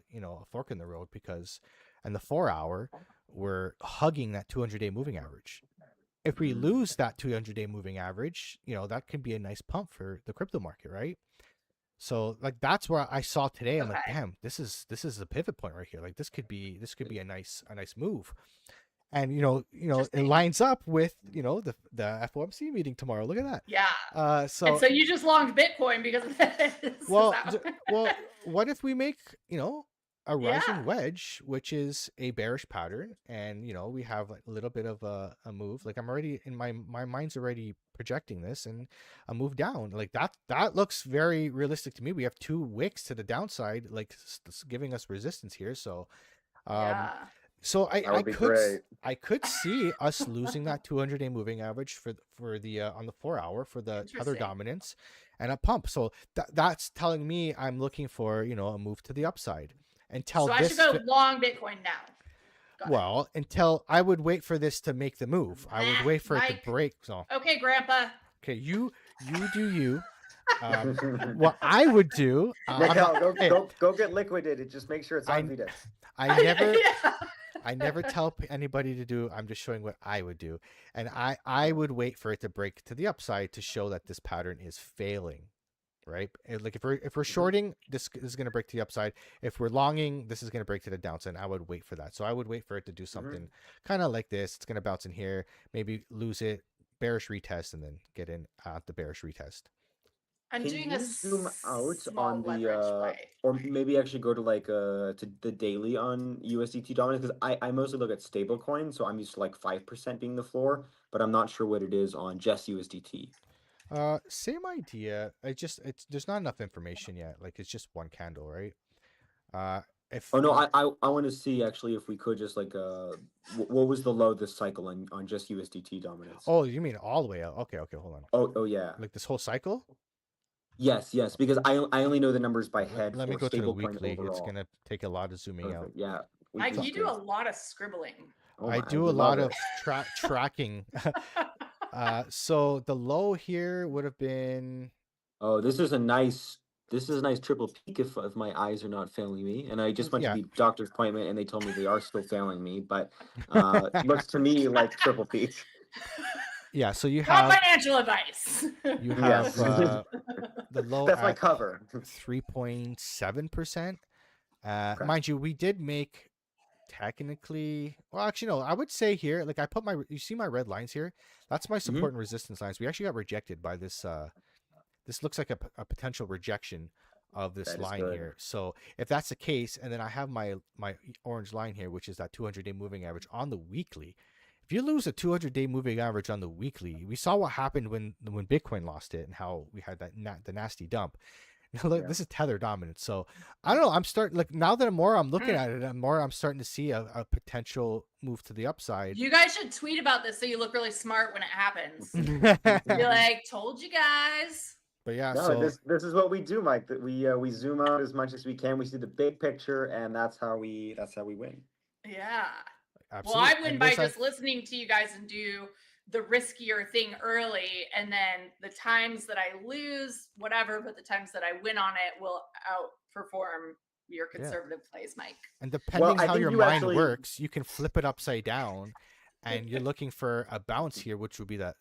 fork in the road because in the 4 hour, we're hugging that 200-day moving average. If we lose that 200-day moving average, that could be a nice pump for the crypto market, right? So like that's where I saw today. I'm like, damn, this is a pivot point right here. Like this could be a nice move. And it lines up with the FOMC meeting tomorrow. Look at that. Yeah. So you just longed Bitcoin because of this. Well, what if we make a rising wedge, which is a bearish pattern, and we have like a little bit of a move. Like I'm already in my mind's already projecting this and a move down. Like that looks very realistic to me. We have 2 wicks to the downside, like giving us resistance here. So, so I could see us losing that 200-day moving average for the on the 4 hour for the other dominance and a pump. So that's telling me I'm looking for a move to the upside. So I should go long Bitcoin now. Until I would wait for this to make the move. I would wait for it to break. So okay, Grandpa. Okay, you do you. What I would do. Mikhail, go get liquidated. Just make sure it's on VDEX. I never tell anybody to do. I'm just showing what I would do, and I would wait for it to break to the upside to show that this pattern is failing. Right, like if we're shorting, this is going to break to the upside. If we're longing, this is going to break to the downside. I would wait for that. So I would wait for it to do something kind of like this. It's going to bounce in here, maybe lose it, bearish retest, and then get in at the bearish retest. I'm doing a zoom out on the or maybe actually go to like to the daily on USDT dominance, because I mostly look at stablecoin, so I'm used to like 5% being the floor, but I'm not sure what it is on just USDT. Same idea. There's not enough information yet. Like it's just one candle, right? I want to see actually if we could just like what was the low this cycle on just USDT dominance? Oh, you mean all the way out? Okay, hold on. Oh yeah. Like this whole cycle? Yes, because I only know the numbers by head. Let me go to the weekly. It's gonna take a lot of zooming out. Yeah. Mike, you do a lot of scribbling. I do a lot of tracking. So the low here would have been. Oh, this is a nice triple peak if my eyes are not failing me. And I just went to the doctor's appointment and they told me they are still failing me, but it looks to me like triple peak. Yeah, so you have not financial advice. You have the low. That's my cover. 3.7%. Mind you, we did make technically. Well, actually, no. I would say here, like I put my. You see my red lines here? That's my support and resistance lines. We actually got rejected by this. This looks like a potential rejection of this line here. So if that's the case, and then I have my orange line here, which is that 200-day moving average on the weekly. If you lose a 200-day moving average on the weekly, we saw what happened when Bitcoin lost it and how we had the nasty dump. Now, look, this is tether dominant. So I don't know. I'm starting now that I'm looking at it, I'm starting to see a potential move to the upside. You guys should tweet about this so you look really smart when it happens. Be like, told you guys. But yeah, no, so this is what we do, Mike. That we zoom out as much as we can. We see the big picture, and that's how we win. Yeah. Absolutely. Well, I win by just listening to you guys and do the riskier thing early, and then the times that I lose, whatever, but the times that I win on it will outperform your conservative plays, Mike. And depending how your mind works, you can flip it upside down, and you're looking for a bounce here, which would be the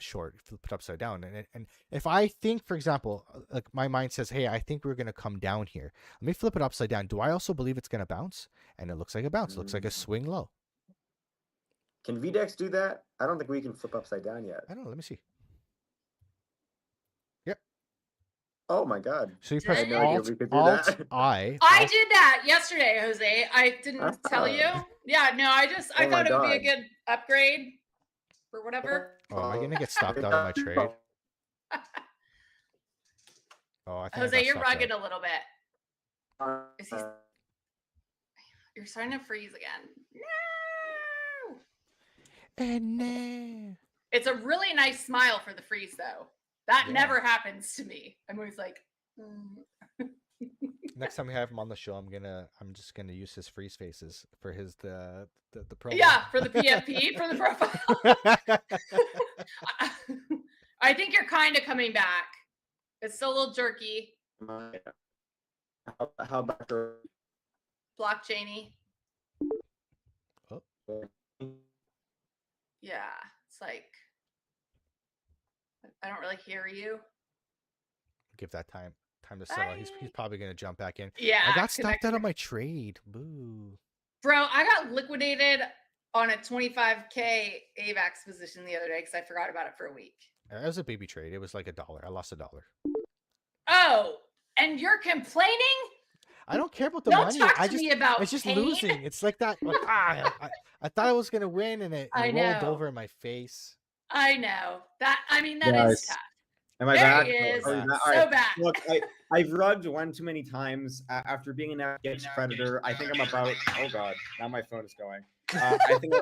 short. Flip it upside down, and if I think, for example, like my mind says, hey, I think we're gonna come down here. Let me flip it upside down. Do I also believe it's gonna bounce? And it looks like a bounce. It looks like a swing low. Can VDEX do that? I don't think we can flip upside down yet. I don't know. Let me see. Yep. Oh my God. So you press Alt I. I did that yesterday, Jose. I didn't tell you. Yeah, no, I thought it would be a good upgrade or whatever. Oh, am I gonna get stopped out of my trade? Oh, I think Jose, you're rugged a little bit. You're starting to freeze again. No. It's a really nice smile for the freeze, though. That never happens to me. I'm always like. Next time we have him on the show, I'm just gonna use his freeze faces for the promo. Yeah, for the PFP for the profile. I think you're kind of coming back. It's still a little jerky. How about your Blockchainy? Oh. Yeah, it's like I don't really hear you. Give that time to settle. He's probably gonna jump back in. Yeah, I got stopped out of my trade. Boo. Bro, I got liquidated on a 25K AVAX position the other day because I forgot about it for a week. It was a baby trade. It was like $1. I lost $1. Oh, and you're complaining? I don't care about the Don't money. talk to me about it's just pain. losing. It's like that. Like, I thought I was gonna win, and it rolled over in my face. I know that. I mean, that is tough. Am I there back? He is. All So right. back. Look, I've rugged one too many times after being an FDX predator. I think I'm about. Oh God, now my phone is going. I think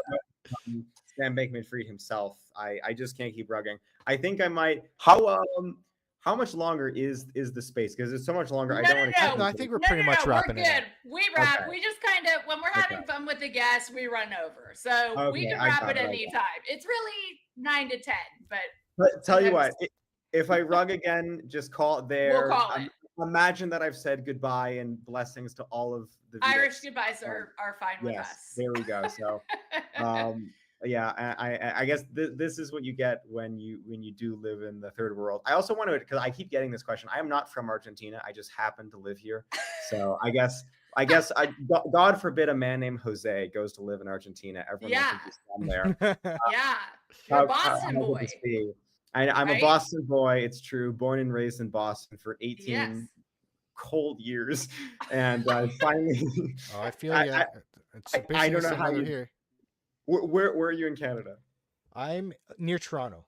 Sam Bankman-Fried himself. I just can't keep rugging. I think I might. How much longer is the space? Because it's so much longer. I don't want to. No, I think we're pretty much wrapping it. We're good. We wrap. Okay. We just kind of when we're having fun with the guests, we run over. So we can wrap it any time. It's really 9 to 10, But tell you what, if I rug again, just call it there. We'll call it. Imagine that I've said goodbye and blessings to all of the Irish goodbyes are fine with us. There we go. So, yeah, I guess this is what you get when you do live in the third world. I also want to, because I keep getting this question. I am not from Argentina. I just happen to live here. So I guess God forbid a man named Jose goes to live in Argentina. Everyone thinks he's from there. Yeah, you're a Boston boy. I'm a Boston boy. It's true. Born and raised in Boston for 18 cold years, and finally. Oh, I feel yeah. I don't know how you here. Where are you in Canada? I'm near Toronto.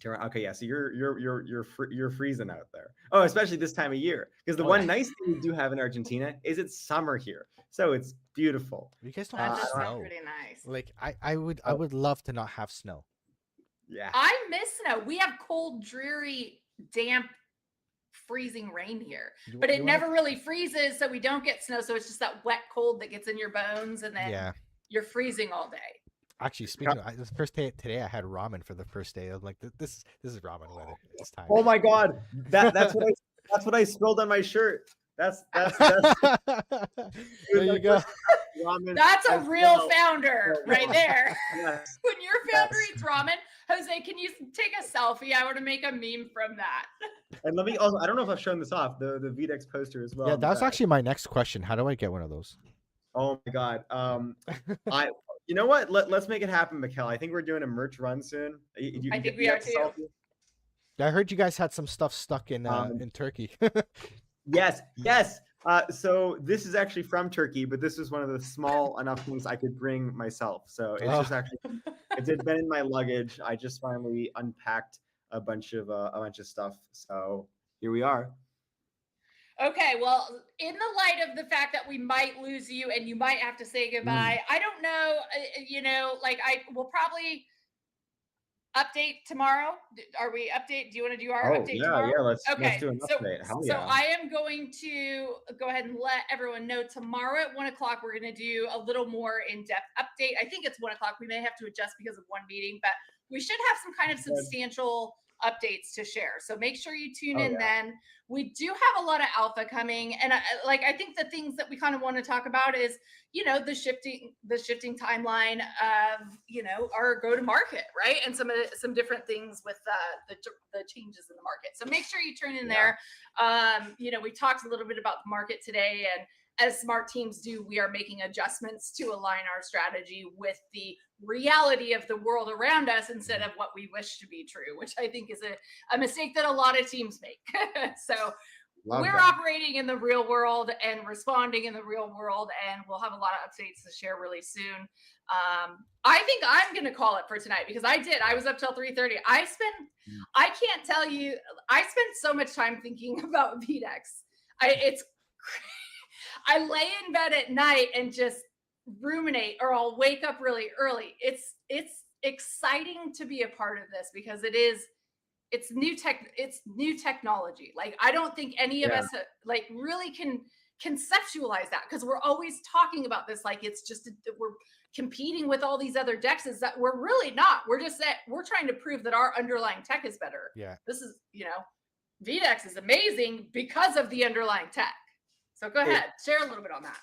Okay, yeah. So you're freezing out there. Oh, especially this time of year, because the one nice thing we do have in Argentina is it's summer here, so it's beautiful. You guys don't have snow. Pretty nice. Like I would love to not have snow. Yeah. I miss snow. We have cold, dreary, damp, freezing rain here. But it never really freezes, so we don't get snow. So it's just that wet cold that gets in your bones, and then you're freezing all day. Actually, speaking of the first day today, I had ramen for the first day. I'm like, this is ramen weather. It's time. Oh my God. That's what I spilled on my shirt. That's there you go. That's a real founder right there. Yes. When your founder eats ramen, Jose, can you take a selfie? I want to make a meme from that. And let me also, I don't know if I've shown this off, the VDEX poster as well. Yeah, that was actually my next question. How do I get one of those? Oh my God. You know what? Let's make it happen, Mikkel. I think we're doing a merch run soon. I think we are too. Selfie. I heard you guys had some stuff stuck in Turkey. Yes. So this is actually from Turkey, but this is one of the small enough things I could bring myself. So it's just actually, it's been in my luggage. I just finally unpacked a bunch of stuff. So here we are. Okay, well, in the light of the fact that we might lose you and you might have to say goodbye, I don't know, I will probably update tomorrow. Are we update? Do you want to do our update tomorrow? Yeah, let's do an update. So I am going to go ahead and let everyone know tomorrow at 1:00, we're going to do a little more in-depth update. I think it's 1:00. We may have to adjust because of one meeting, but we should have some kind of substantial updates to share. So make sure you tune in then. We do have a lot of alpha coming. And I think the things that we kind of want to talk about is, the shifting timeline of, our go-to-market, right? And some different things with the changes in the market. So make sure you turn in there. We talked a little bit about the market today, and as smart teams do, we are making adjustments to align our strategy with the reality of the world around us instead of what we wish to be true, which I think is a mistake that a lot of teams make. So we're operating in the real world and responding in the real world, and we'll have a lot of updates to share really soon. I think I'm going to call it for tonight because I was up till 3:30. I can't tell you, I spent so much time thinking about VDEX. I lay in bed at night and just ruminate, or I'll wake up really early. It's exciting to be a part of this because it's new technology. Like, I don't think any of us like really can conceptualize that, because we're always talking about this like it's just we're competing with all these other dexes that we're really not. We're just that we're trying to prove that our underlying tech is better. Yeah. This is, VDEX is amazing because of the underlying tech. So go ahead, share a little bit on that.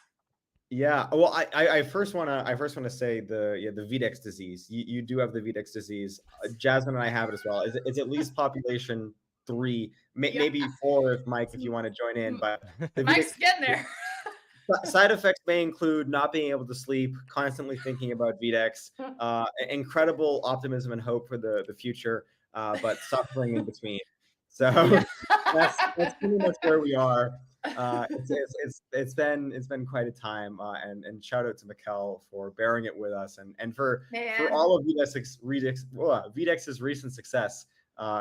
Yeah, well, I first wanna say the VDEX disease. You do have the VDEX disease. Jasmine and I have it as well. It's at least population 3, maybe 4 if Mike, if you want to join in. But the Mike's getting there. Side effects may include not being able to sleep, constantly thinking about VDEX, incredible optimism and hope for the future, but suffering in between. So that's pretty much where we are. It's been quite a time, and shout out to Mikkel for bearing it with us, and for all of VDEX's recent success.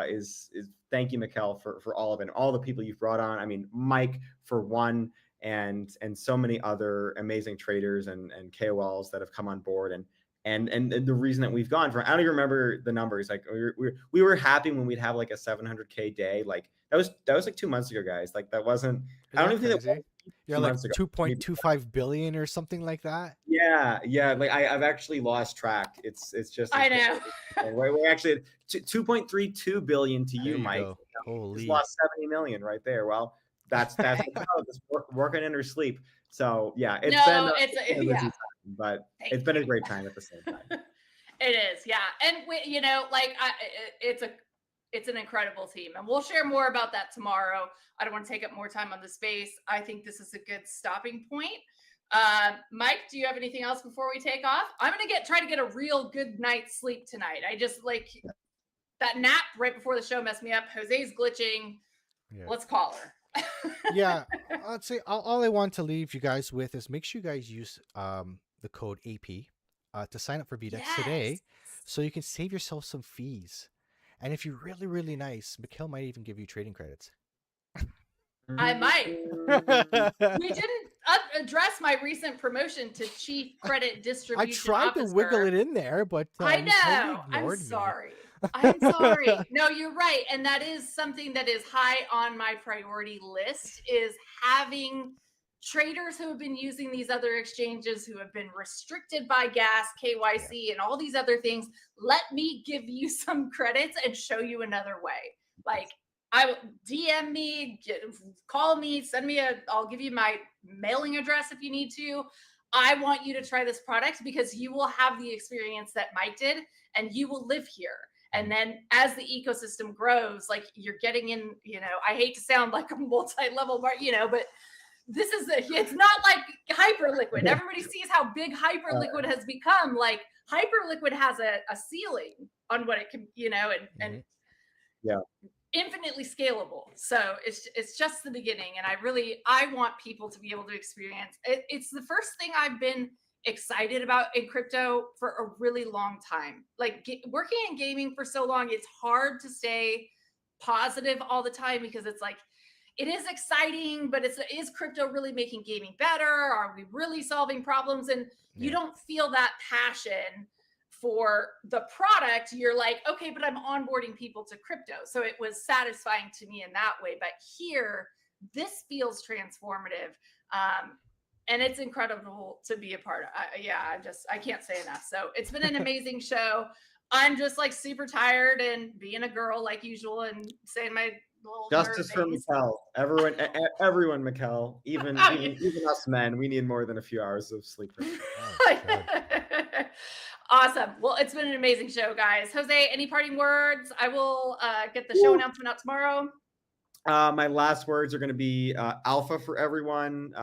Is thank you, Mikkel, for all of it, and all the people you've brought on. I mean, Mike for one, and so many other amazing traders and KOLs that have come on board, and the reason that we've gone from, I don't even remember the numbers. Like we were happy when we'd have like a 700K day. Like that was like 2 months ago, guys. Like that wasn't. I don't even think that was like 2.25 billion or something like that. Yeah. Like I've actually lost track. It's just. I know. We're actually 2.32 billion to you, Mike. Holy. Just lost 70 million right there. Well, that's working in her sleep. So yeah, it's time, but it's been a great time at the same time. It is, yeah, and it's an incredible team, and we'll share more about that tomorrow. I don't want to take up more time on the space. I think this is a good stopping point. Mike, do you have anything else before we take off? I'm gonna try to get a real good night's sleep tonight. I just that nap right before the show messed me up. Jose's glitching. Yeah. Let's call her. Yeah, I'd say all I want to leave you guys with is make sure you guys use the code AP to sign up for VDEX today, so you can save yourself some fees. And if you're really, really nice, Mikkel might even give you trading credits. I might. We didn't address my recent promotion to Chief Credit Distribution Officer. I tried to wiggle it in there, but I know. I'm sorry. I'm sorry. No, you're right. And that is something that is high on my priority list, is having traders who have been using these other exchanges, who have been restricted by gas, KYC, and all these other things. Let me give you some credits and show you another way. Like, DM me, call me, send me I'll give you my mailing address if you need to. I want you to try this product because you will have the experience that Mike did, and you will live here. And then as the ecosystem grows, like, you're getting in, I hate to sound like a multi-level, but this is it's not like Hyperliquid. Everybody sees how big Hyperliquid has become. Like, Hyperliquid has a ceiling on what it can, and infinitely scalable. So it's just the beginning. And I want people to be able to experience it. It's the first thing I've been excited about in crypto for a really long time. Like, working in gaming for so long, it's hard to stay positive all the time, because it's like, it is exciting, but is crypto really making gaming better? Are we really solving problems? And you don't feel that passion for the product. You're like, okay, but I'm onboarding people to crypto. So it was satisfying to me in that way. But here, this feels transformative. And it's incredible to be a part of. I can't say enough. So it's been an amazing show. I'm just like super tired and being a girl like usual and saying my little justice for Mikkel. Everyone, Mikkel, even us men, we need more than a few hours of sleep. Awesome. Well, it's been an amazing show, guys. Jose, any parting words? I will get the show announcement out tomorrow. My last words are going to be alpha for everyone.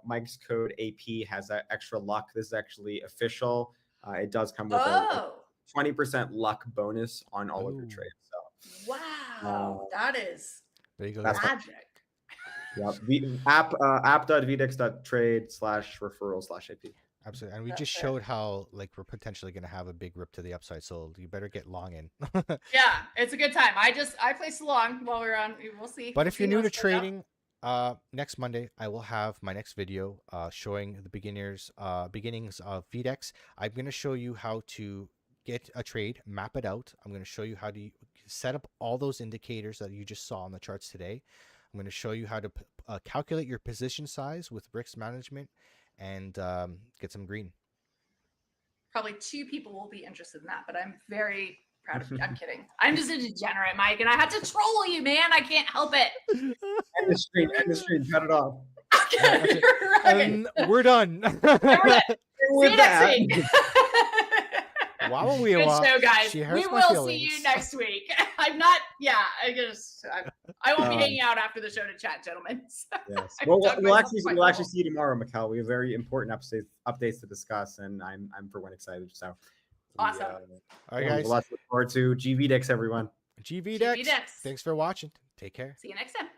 Mike's code AP has that extra luck. This is actually official. It does come with a 20% luck bonus on all of your trades. So, wow, that is there you go. Magic. app.vdex.trade/referral/AP. Absolutely. And we just showed how, like, we're potentially going to have a big rip to the upside. So you better get long in. Yeah, it's a good time. I placed long while we're on. We'll see. But if you're new to trading, next Monday, I will have my next video showing the beginnings of VDEX. I'm going to show you how to get a trade, map it out. I'm going to show you how to set up all those indicators that you just saw on the charts today. I'm going to show you how to calculate your position size with risk management and get some green. Probably 2 people will be interested in that, but I'm very proud of you. I'm kidding. I'm just a degenerate, Mike, and I have to troll you, man. I can't help it. End the stream. Cut it off. Okay, you're right. And we're done. See you next week. Wow, Good show, guys. We will see you next week. I'm not. Yeah, I won't be hanging out after the show to chat, gentlemen. So Yes. Well, we'll actually see you tomorrow, Mikkel. We have very important updates to discuss, and I'm for one excited. So awesome. All right, guys. Lots to look forward to. VDEX, everyone. VDEX. Thanks for watching. Take care. See you next time.